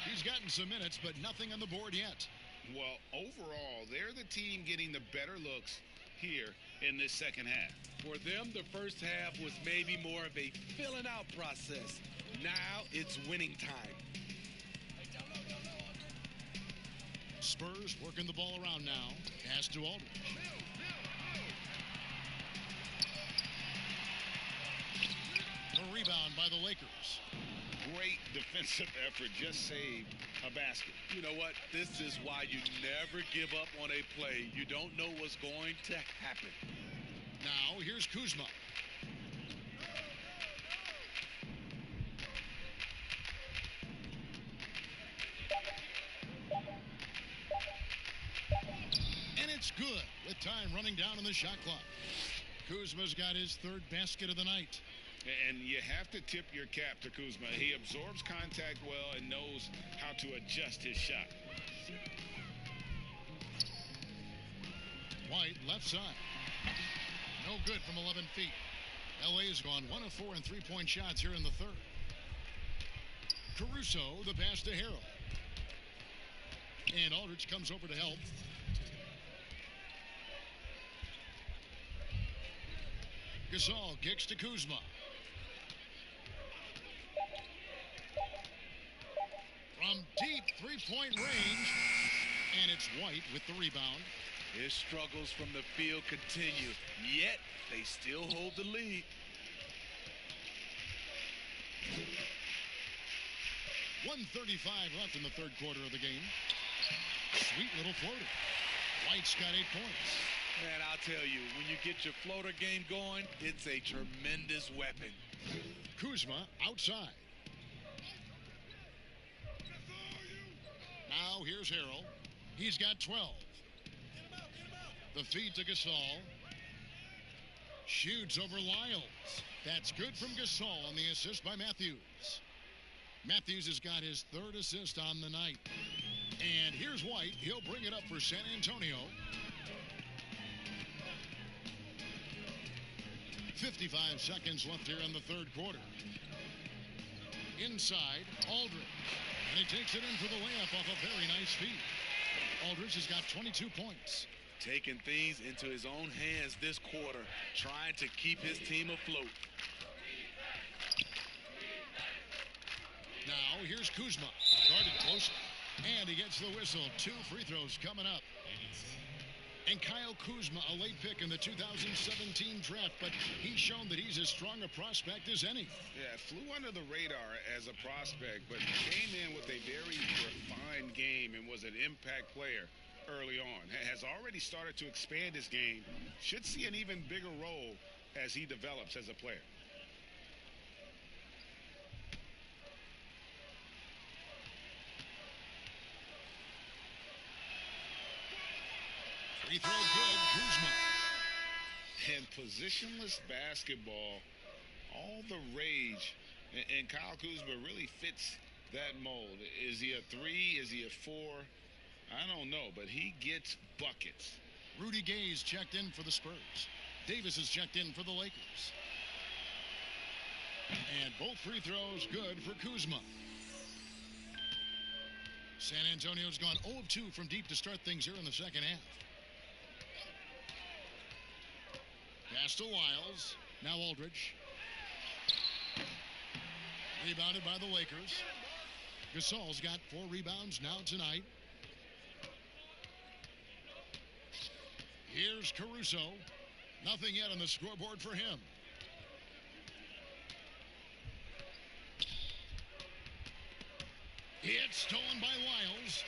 He's gotten some minutes, but nothing on the board yet. Well, overall, they're the team getting the better looks here in this second half. For them, the first half was maybe more of a filling out process. Now it's winning time. Spurs working the ball around now. Pass to Aldridge. A rebound by the Lakers. Great defensive effort, just saved a basket. You know what? This is why you never give up on a play. You don't know what's going to happen. Now here's Kuzma. And it's good. Time running down on the shot clock. Kuzma's got his third basket of the night. And you have to tip your cap to Kuzma. He absorbs contact well and knows how to adjust his shot. White, left side. No good from 11 feet. LA has gone 1 of 4 in three-point shots here in the third. Caruso, the pass to Harrell. And Aldridge comes over to help. Gasol kicks to Kuzma. From deep three-point range. And it's White with the rebound. His struggles from the field continue, yet they still hold the lead. .135 left in the third quarter of the game. Sweet little floater. White's got 8 points. Man, I'll tell you, when you get your floater game going, it's a tremendous weapon. Kuzma outside. Now here's Harrell. He's got 12. The feed to Gasol. Shoots over Lyles. That's good from Gasol on the assist by Matthews. Matthews has got his third assist on the night. And here's White. He'll bring it up for San Antonio. 55 seconds left here in the third quarter. Inside, Aldridge. And he takes it in for the layup off a very nice feed. Aldridge has got 22 points. Taking things into his own hands this quarter, trying to keep his team afloat. Now here's Kuzma, guarded closely, and he gets the whistle. 2 free throws coming up. And Kyle Kuzma, a late pick in the 2017 draft, but he's shown that he's as strong a prospect as any. Yeah, flew under the radar as a prospect, but came in with a very refined game and was an impact player early on. Has already started to expand his game. Should see an even bigger role as he develops as a player. Free throw good, Kuzma. And positionless basketball, all the rage, and Kyle Kuzma really fits that mold. Is he a 3? Is he a 4? I don't know, but he gets buckets. Rudy Gay's checked in for the Spurs. Davis is checked in for the Lakers. And both free throws good for Kuzma. San Antonio's gone 0 of 2 from deep to start things here in the second half. Pass to Lyles. Now Aldridge. Rebounded by the Lakers. Gasol's got 4 rebounds now tonight. Here's Caruso. Nothing yet on the scoreboard for him. It's stolen by Lyles.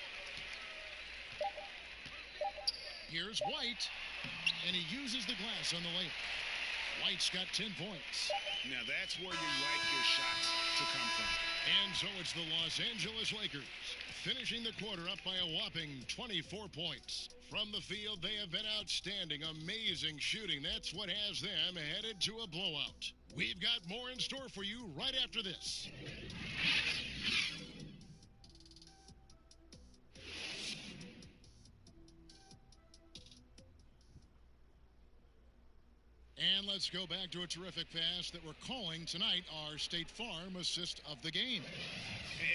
Here's White. And he uses the glass on the layup. White's got 10 points. Now that's where you like your shots to come from. And so it's the Los Angeles Lakers finishing the quarter up by a whopping 24 points. From the field, they have been outstanding, amazing shooting. That's what has them headed to a blowout. We've got more in store for you right after this. And let's go back to a terrific pass that we're calling tonight our State Farm assist of the game.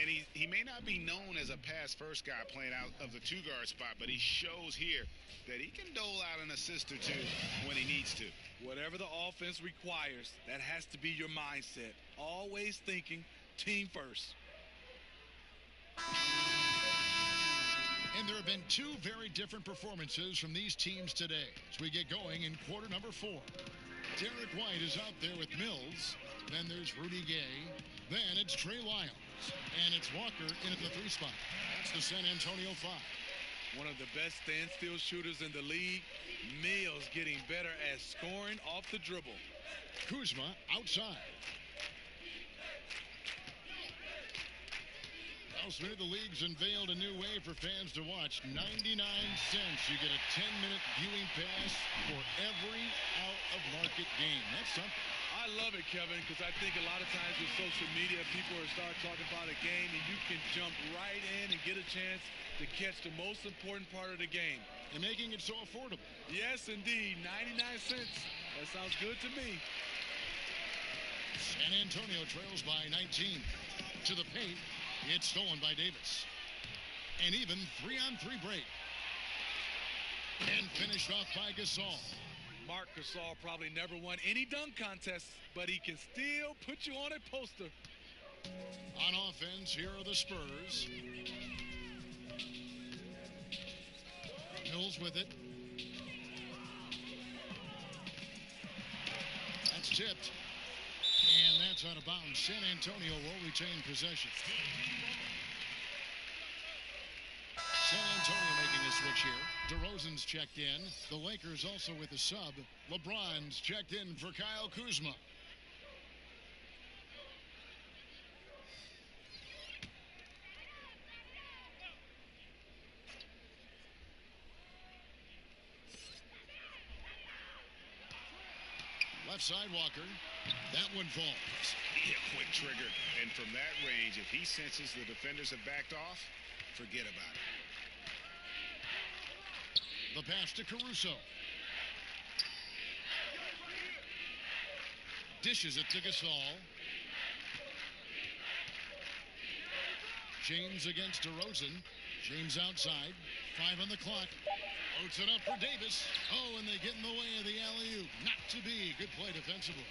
And he may not be known as a pass-first guy playing out of the 2-guard spot, but he shows here that he can dole out an assist or 2 when he needs to. Whatever the offense requires, that has to be your mindset. Always thinking team first. And there have been 2 very different performances from these teams today as we get going in quarter number 4. Derek White is out there with Mills. Then there's Rudy Gay. Then it's Trey Lyles. And it's Walker in at the 3 spot. That's the San Antonio 5. One of the best standstill shooters in the league. Mills getting better at scoring off the dribble. Kuzma outside. Well, Smitty, the league's unveiled a new way for fans to watch. 99 cents. You get a 10-minute viewing pass for every out-of-market game. That's something. I love it, Kevin, because I think a lot of times with social media, people are start talking about a game, and you can jump right in and get a chance to catch the most important part of the game. And making it so affordable. Yes, indeed. 99 cents. That sounds good to me. San Antonio trails by 19. To the paint. It's stolen by Davis. And even 3-on-3 break. And finished off by Gasol. Marc Gasol probably never won any dunk contests, but he can still put you on a poster. On offense, here are the Spurs. Mills with it. That's tipped. And that's out of bounds. San Antonio will retain possession. San Antonio making a switch here. DeRozan's checked in. The Lakers also with a sub. LeBron's checked in for Kyle Kuzma. Left side, Walker. That one falls. Yeah, quick trigger. And from that range, if he senses the defenders have backed off, forget about it. The pass to Caruso. Dishes it to Gasol. James against DeRozan. James outside. 5 on the clock. Floats it up for Davis. Oh, and they get in the way of the alley-oop. Not to be. Good play defensively.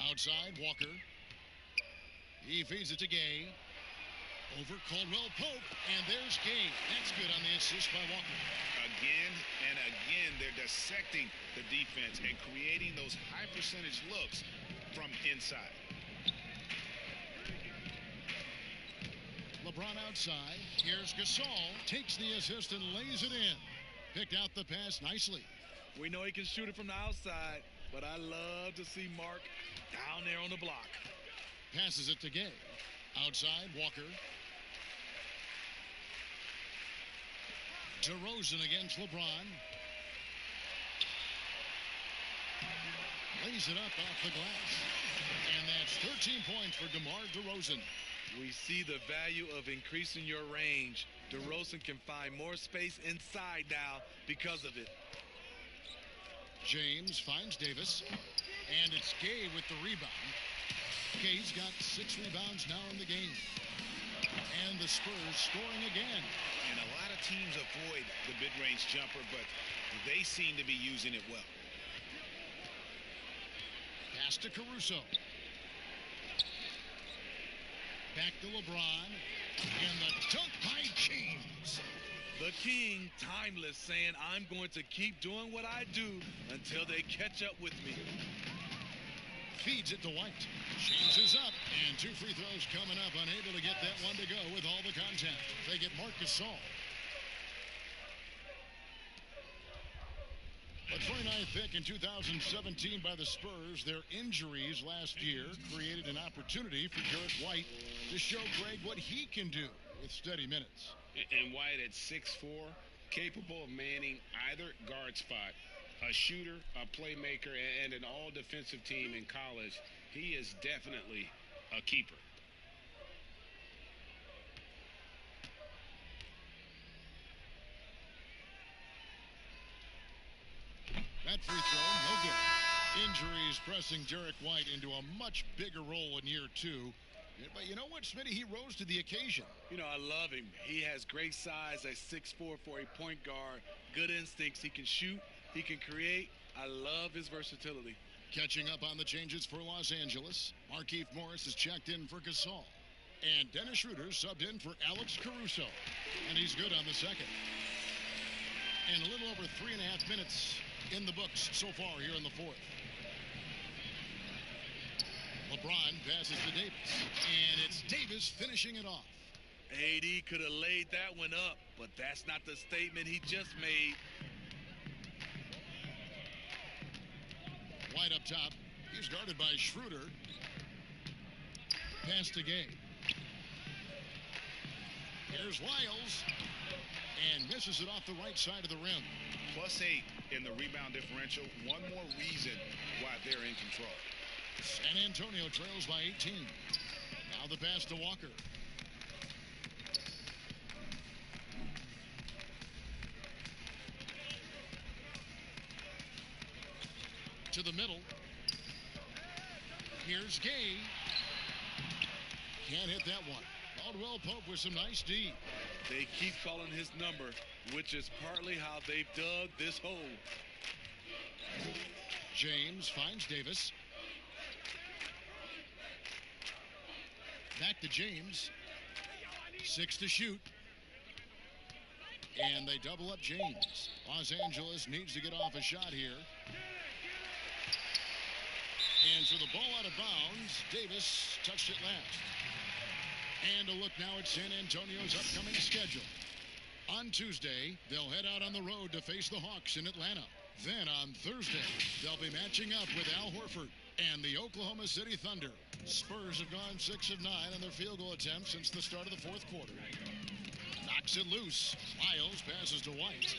Outside, Walker. He feeds it to Gay. Over Caldwell Pope, and there's Gay. That's good on the assist by Walker. Again and again, they're dissecting the defense and creating those high percentage looks from inside. LeBron outside. Here's Gasol. Takes the assist and lays it in. Picked out the pass nicely. We know he can shoot it from the outside, but I love to see Mark down there on the block. Passes it to Gay. Outside, Walker. DeRozan against LeBron. Lays it up off the glass. And that's 13 points for DeMar DeRozan. We see the value of increasing your range. DeRozan can find more space inside now because of it. James finds Davis. And it's Gay with the rebound. Gay's got 6 rebounds now in the game. And the Spurs scoring again. And a lot of teams avoid the mid-range jumper, but they seem to be using it well. Pass to Caruso. Back to LeBron. And the dunk by James. The King, timeless, saying, I'm going to keep doing what I do until they catch up with me. Feeds it to White. James is up, and 2 free throws coming up. Unable to get that one to go with all the contact. They get Marc Gasol. A 29th pick in 2017 by the Spurs. Their injuries last year created an opportunity for Derek White to show Greg what he can do with steady minutes. And White at 6'4", capable of manning either guard spot. A shooter, a playmaker, and an all-defensive team in college. He is definitely a keeper. That free throw, no good. Injuries pressing Derek White into a much bigger role in year 2. But you know what, Smitty? He rose to the occasion. You know, I love him. He has great size at 6'4" for a point guard. Good instincts. He can shoot. He can create. I love his versatility. Catching up on the changes for Los Angeles. Markieff Morris is checked in for Gasol. And Dennis Schroeder subbed in for Alex Caruso. And he's good on the second. And a little over 3.5 minutes in the books so far here in the fourth. LeBron passes to Davis. And it's Davis finishing it off. AD could have laid that one up, but that's not the statement he just made. White up top. He's guarded by Schroeder. pass to Gay. Here's Lyles. And misses it off the right side of the rim. +8 in the rebound differential. One more reason why they're in control. San Antonio trails by 18. Now the pass to Walker. To the middle. Here's Gay. Can't hit that one. Caldwell Pope with some nice D. They keep calling his number, which is partly how they've dug this hole. James finds Davis. Back to James. 6 to shoot. And they double up James. Los Angeles needs to get off a shot here. And for the ball out of bounds, Davis touched it last. And a look now at San Antonio's upcoming schedule. On Tuesday, they'll head out on the road to face the Hawks in Atlanta. Then on Thursday, they'll be matching up with Al Horford and the Oklahoma City Thunder. Spurs have gone 6 of 9 on their field goal attempts since the start of the fourth quarter. Knocks it loose. Lyles passes to White.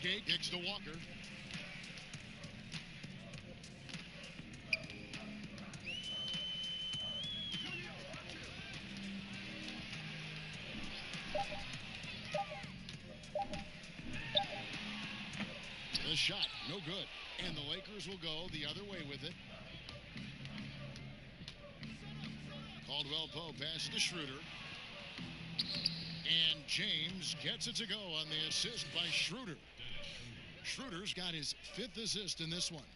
Gay kicks to Walker. The shot, no good. And the Lakers will go the other way with it. Caldwell Pope passes to Schroeder. And James gets it to go on the assist by Schroeder. Schroeder's got his 5th assist in this one.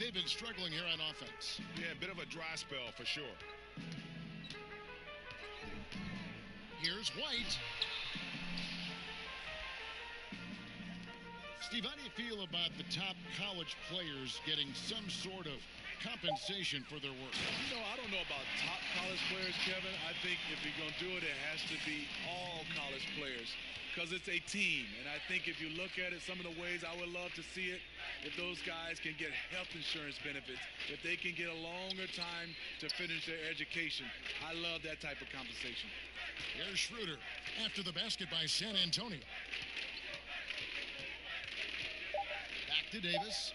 They've been struggling here on offense. Yeah, a bit of a dry spell for sure. Here's White. Steve, how do you feel about the top college players getting some sort of compensation for their work? You know, I don't know about top college players, Kevin. I think if you're going to do it, it has to be all college players because it's a team. And I think if you look at it, some of the ways I would love to see it, if those guys can get health insurance benefits, if they can get a longer time to finish their education. I love that type of compensation. Here's Schroeder after the basket by San Antonio. Back to Davis.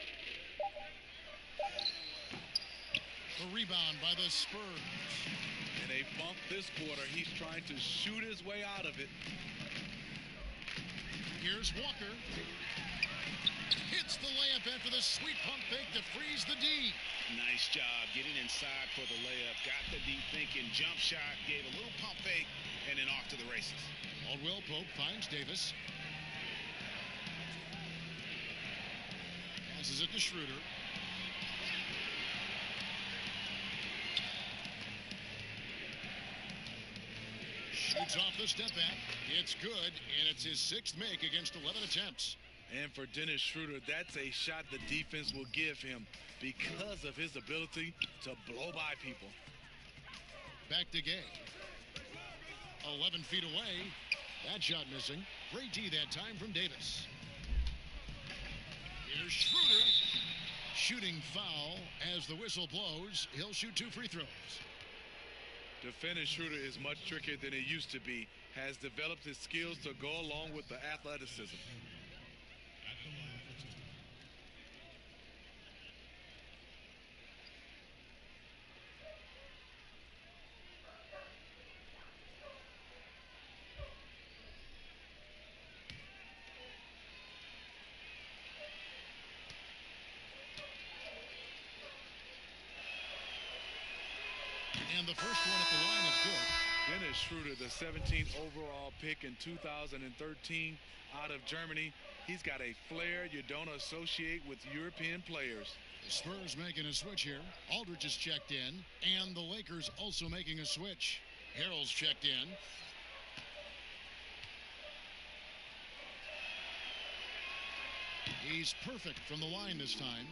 The rebound by the Spurs. And they bumped this quarter. He's trying to shoot his way out of it. Here's Walker. Hits the layup after the sweet pump fake to freeze the D. Nice job getting inside for the layup. Got the deep thinking jump shot, gave a little pump fake, and then off to the races. Caldwell Pope finds Davis. Passes it to Schroeder. Shoots off the step back. It's good, and it's his 6th make against 11 attempts. And for Dennis Schroeder, that's a shot the defense will give him because of his ability to blow by people. Back to Gay. 11 feet away. That shot missing. Great D that time from Davis. Here's Schroeder. Shooting foul as the whistle blows. He'll shoot 2 free throws. Defending Schroeder is much trickier than it used to be. Has developed his skills to go along with the athleticism. And the first one at the line is good. Dennis Schroeder, the 17th overall pick in 2013 out of Germany. He's got a flair you don't associate with European players. The Spurs making a switch here. Aldridge is checked in, and the Lakers also making a switch. Harrell's checked in. He's perfect from the line this time.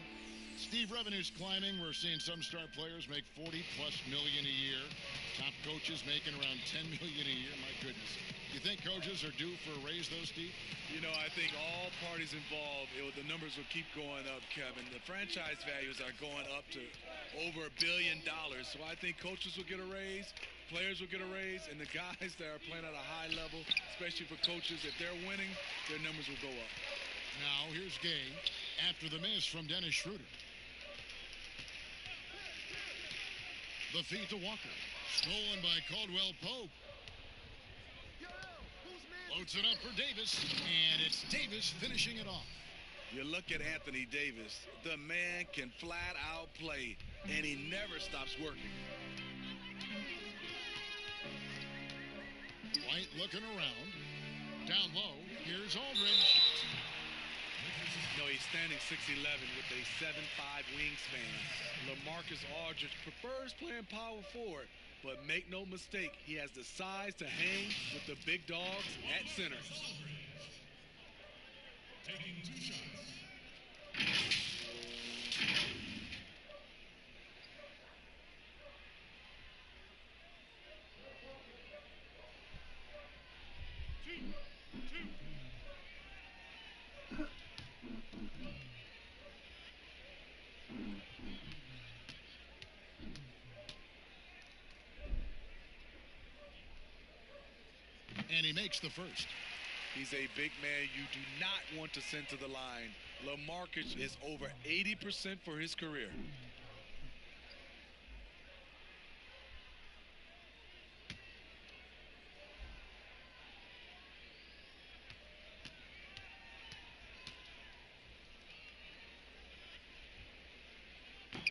Steve, revenue's climbing. We're seeing some star players make $40+ million a year. Top coaches making around $10 million a year. My goodness. You think coaches are due for a raise, though, Steve? You know, I think all parties involved, the numbers will keep going up, Kevin. The franchise values are going up to over $1 billion. So I think coaches will get a raise, players will get a raise, and the guys that are playing at a high level, especially for coaches, if they're winning, their numbers will go up. Now here's Gay after the miss from Dennis Schroeder. The feed to Walker. Stolen by Caldwell Pope. Floats it up for Davis, and it's Davis finishing it off. You look at Anthony Davis, the man can flat out play, and he never stops working. White looking around. Down low, here's Aldridge. No, he's standing 6'11" with a 7'5" wingspan. LaMarcus Aldridge prefers playing power forward, but make no mistake, he has the size to hang with the big dogs at center. Taking 2 shots. And he makes the first. He's a big man you do not want to send to the line. LaMarcus is over 80% for his career.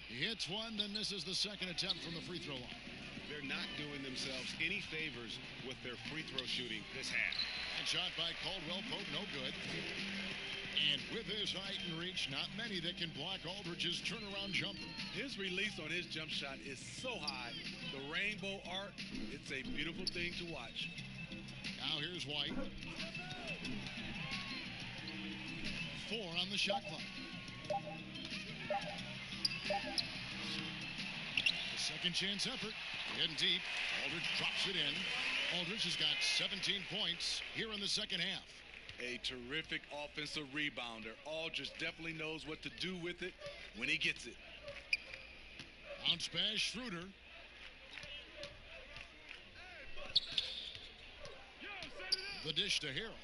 He hits one, then misses the second attempt from the free throw line. They're not doing themselves any favors with their free throw shooting this half. And shot by Caldwell Pope, no good. And with his height and reach, not many that can block Aldridge's turnaround jumper. His release on his jump shot is so high. The rainbow arc, it's a beautiful thing to watch. Now here's White. 4 on the shot clock. The second chance effort. In deep. Aldridge drops it in. Aldridge has got 17 points here in the second half. A terrific offensive rebounder. Aldridge definitely knows what to do with it when he gets it. Bounce pass, Schroeder. The dish to Harrell.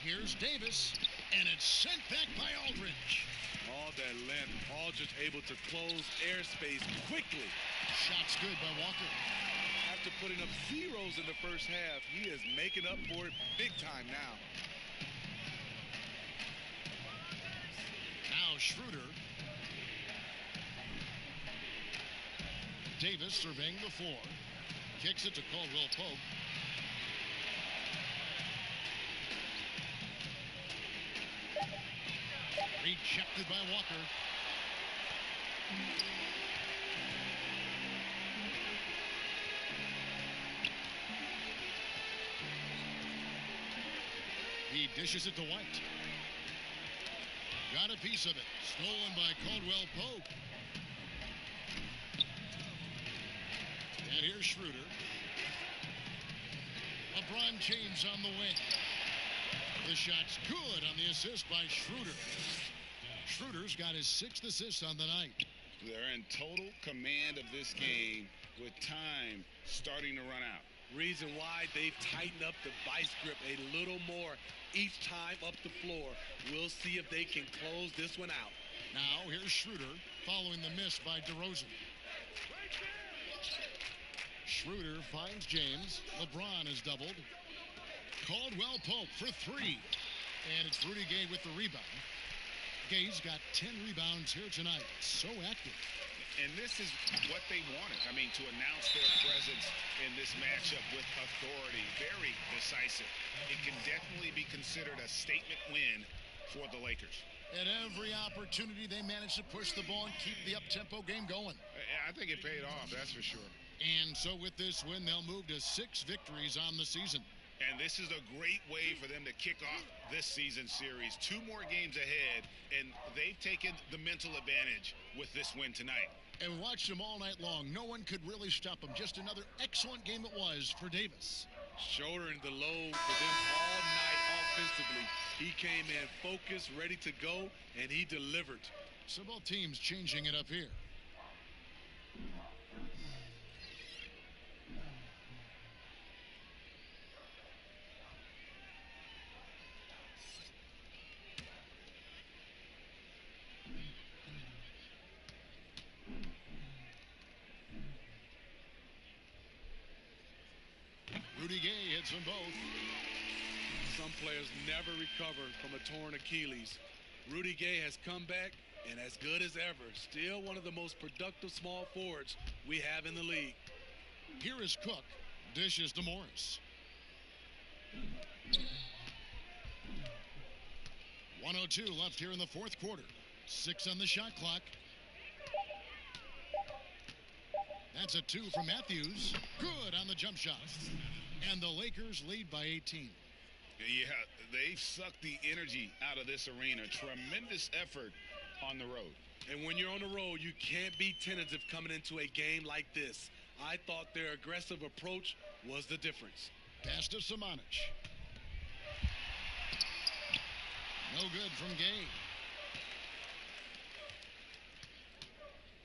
Here's Davis, and it's sent back by Aldridge. All that length, Aldridge able to close airspace quickly. Shot's good by Walker. After putting up zeros in the first half, he is making up for it big time now. Now Schroeder. Davis surveying the floor. Kicks it to Caldwell Pope. Rejected by Walker. He dishes it to White. Got a piece of it. Stolen by Caldwell Pope. And here's Schroeder. LeBron James on the wing. The shot's good on the assist by Schroeder. Schroeder's got his 6th assist on the night. They're in total command of this game with time starting to run out. Reason why they've tightened up the vice grip a little more each time up the floor. We'll see if they can close this one out. Now here's Schroeder following the miss by DeRozan. Schroeder finds James. LeBron is doubled. Caldwell Pope for 3. And it's Rudy Gay with the rebound. Gay's got 10 rebounds here tonight. So active. And this is what they wanted. I mean, to announce their presence in this matchup with authority. Very decisive. It can definitely be considered a statement win for the Lakers. At every opportunity, they managed to push the ball and keep the up-tempo game going. I think it paid off, that's for sure. And so with this win, they'll move to 6 victories on the season. And this is a great way for them to kick off this season series. 2 more games ahead, and they've taken the mental advantage with this win tonight. And we watched them all night long. No one could really stop them. Just another excellent game it was for Davis. Shouldering the load for them all night offensively. He came in focused, ready to go, and he delivered. So both teams changing it up here. Rudy Gay hits them both. Some players never recover from a torn Achilles. Rudy Gay has come back and as good as ever. Still one of the most productive small forwards we have in the league. Here is Cook. Dishes to Morris. 1:02 left here in the fourth quarter. 6 on the shot clock. That's a 2 from Matthews. Good on the jump shot. And the Lakers lead by 18. Yeah, they've sucked the energy out of this arena. Tremendous effort on the road. And when you're on the road, you can't be tentative coming into a game like this. I thought their aggressive approach was the difference. Pass to Samanic. No good from Gay.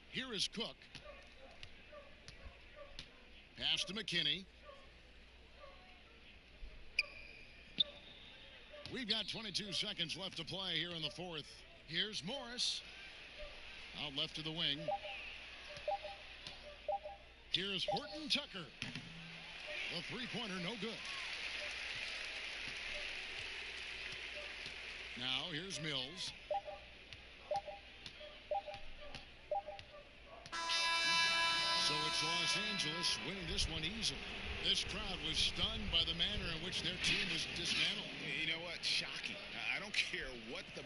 Here is Cook. Pass to McKinney. We've got 22 seconds left to play here in the fourth. Here's Morris. Out left to the wing. Here's Horton Tucker. The three-pointer, no good. Now here's Mills. So it's Los Angeles winning this one easily. This crowd was stunned by the manner in which their team was dismantled. You know what? Shocking. I don't care what the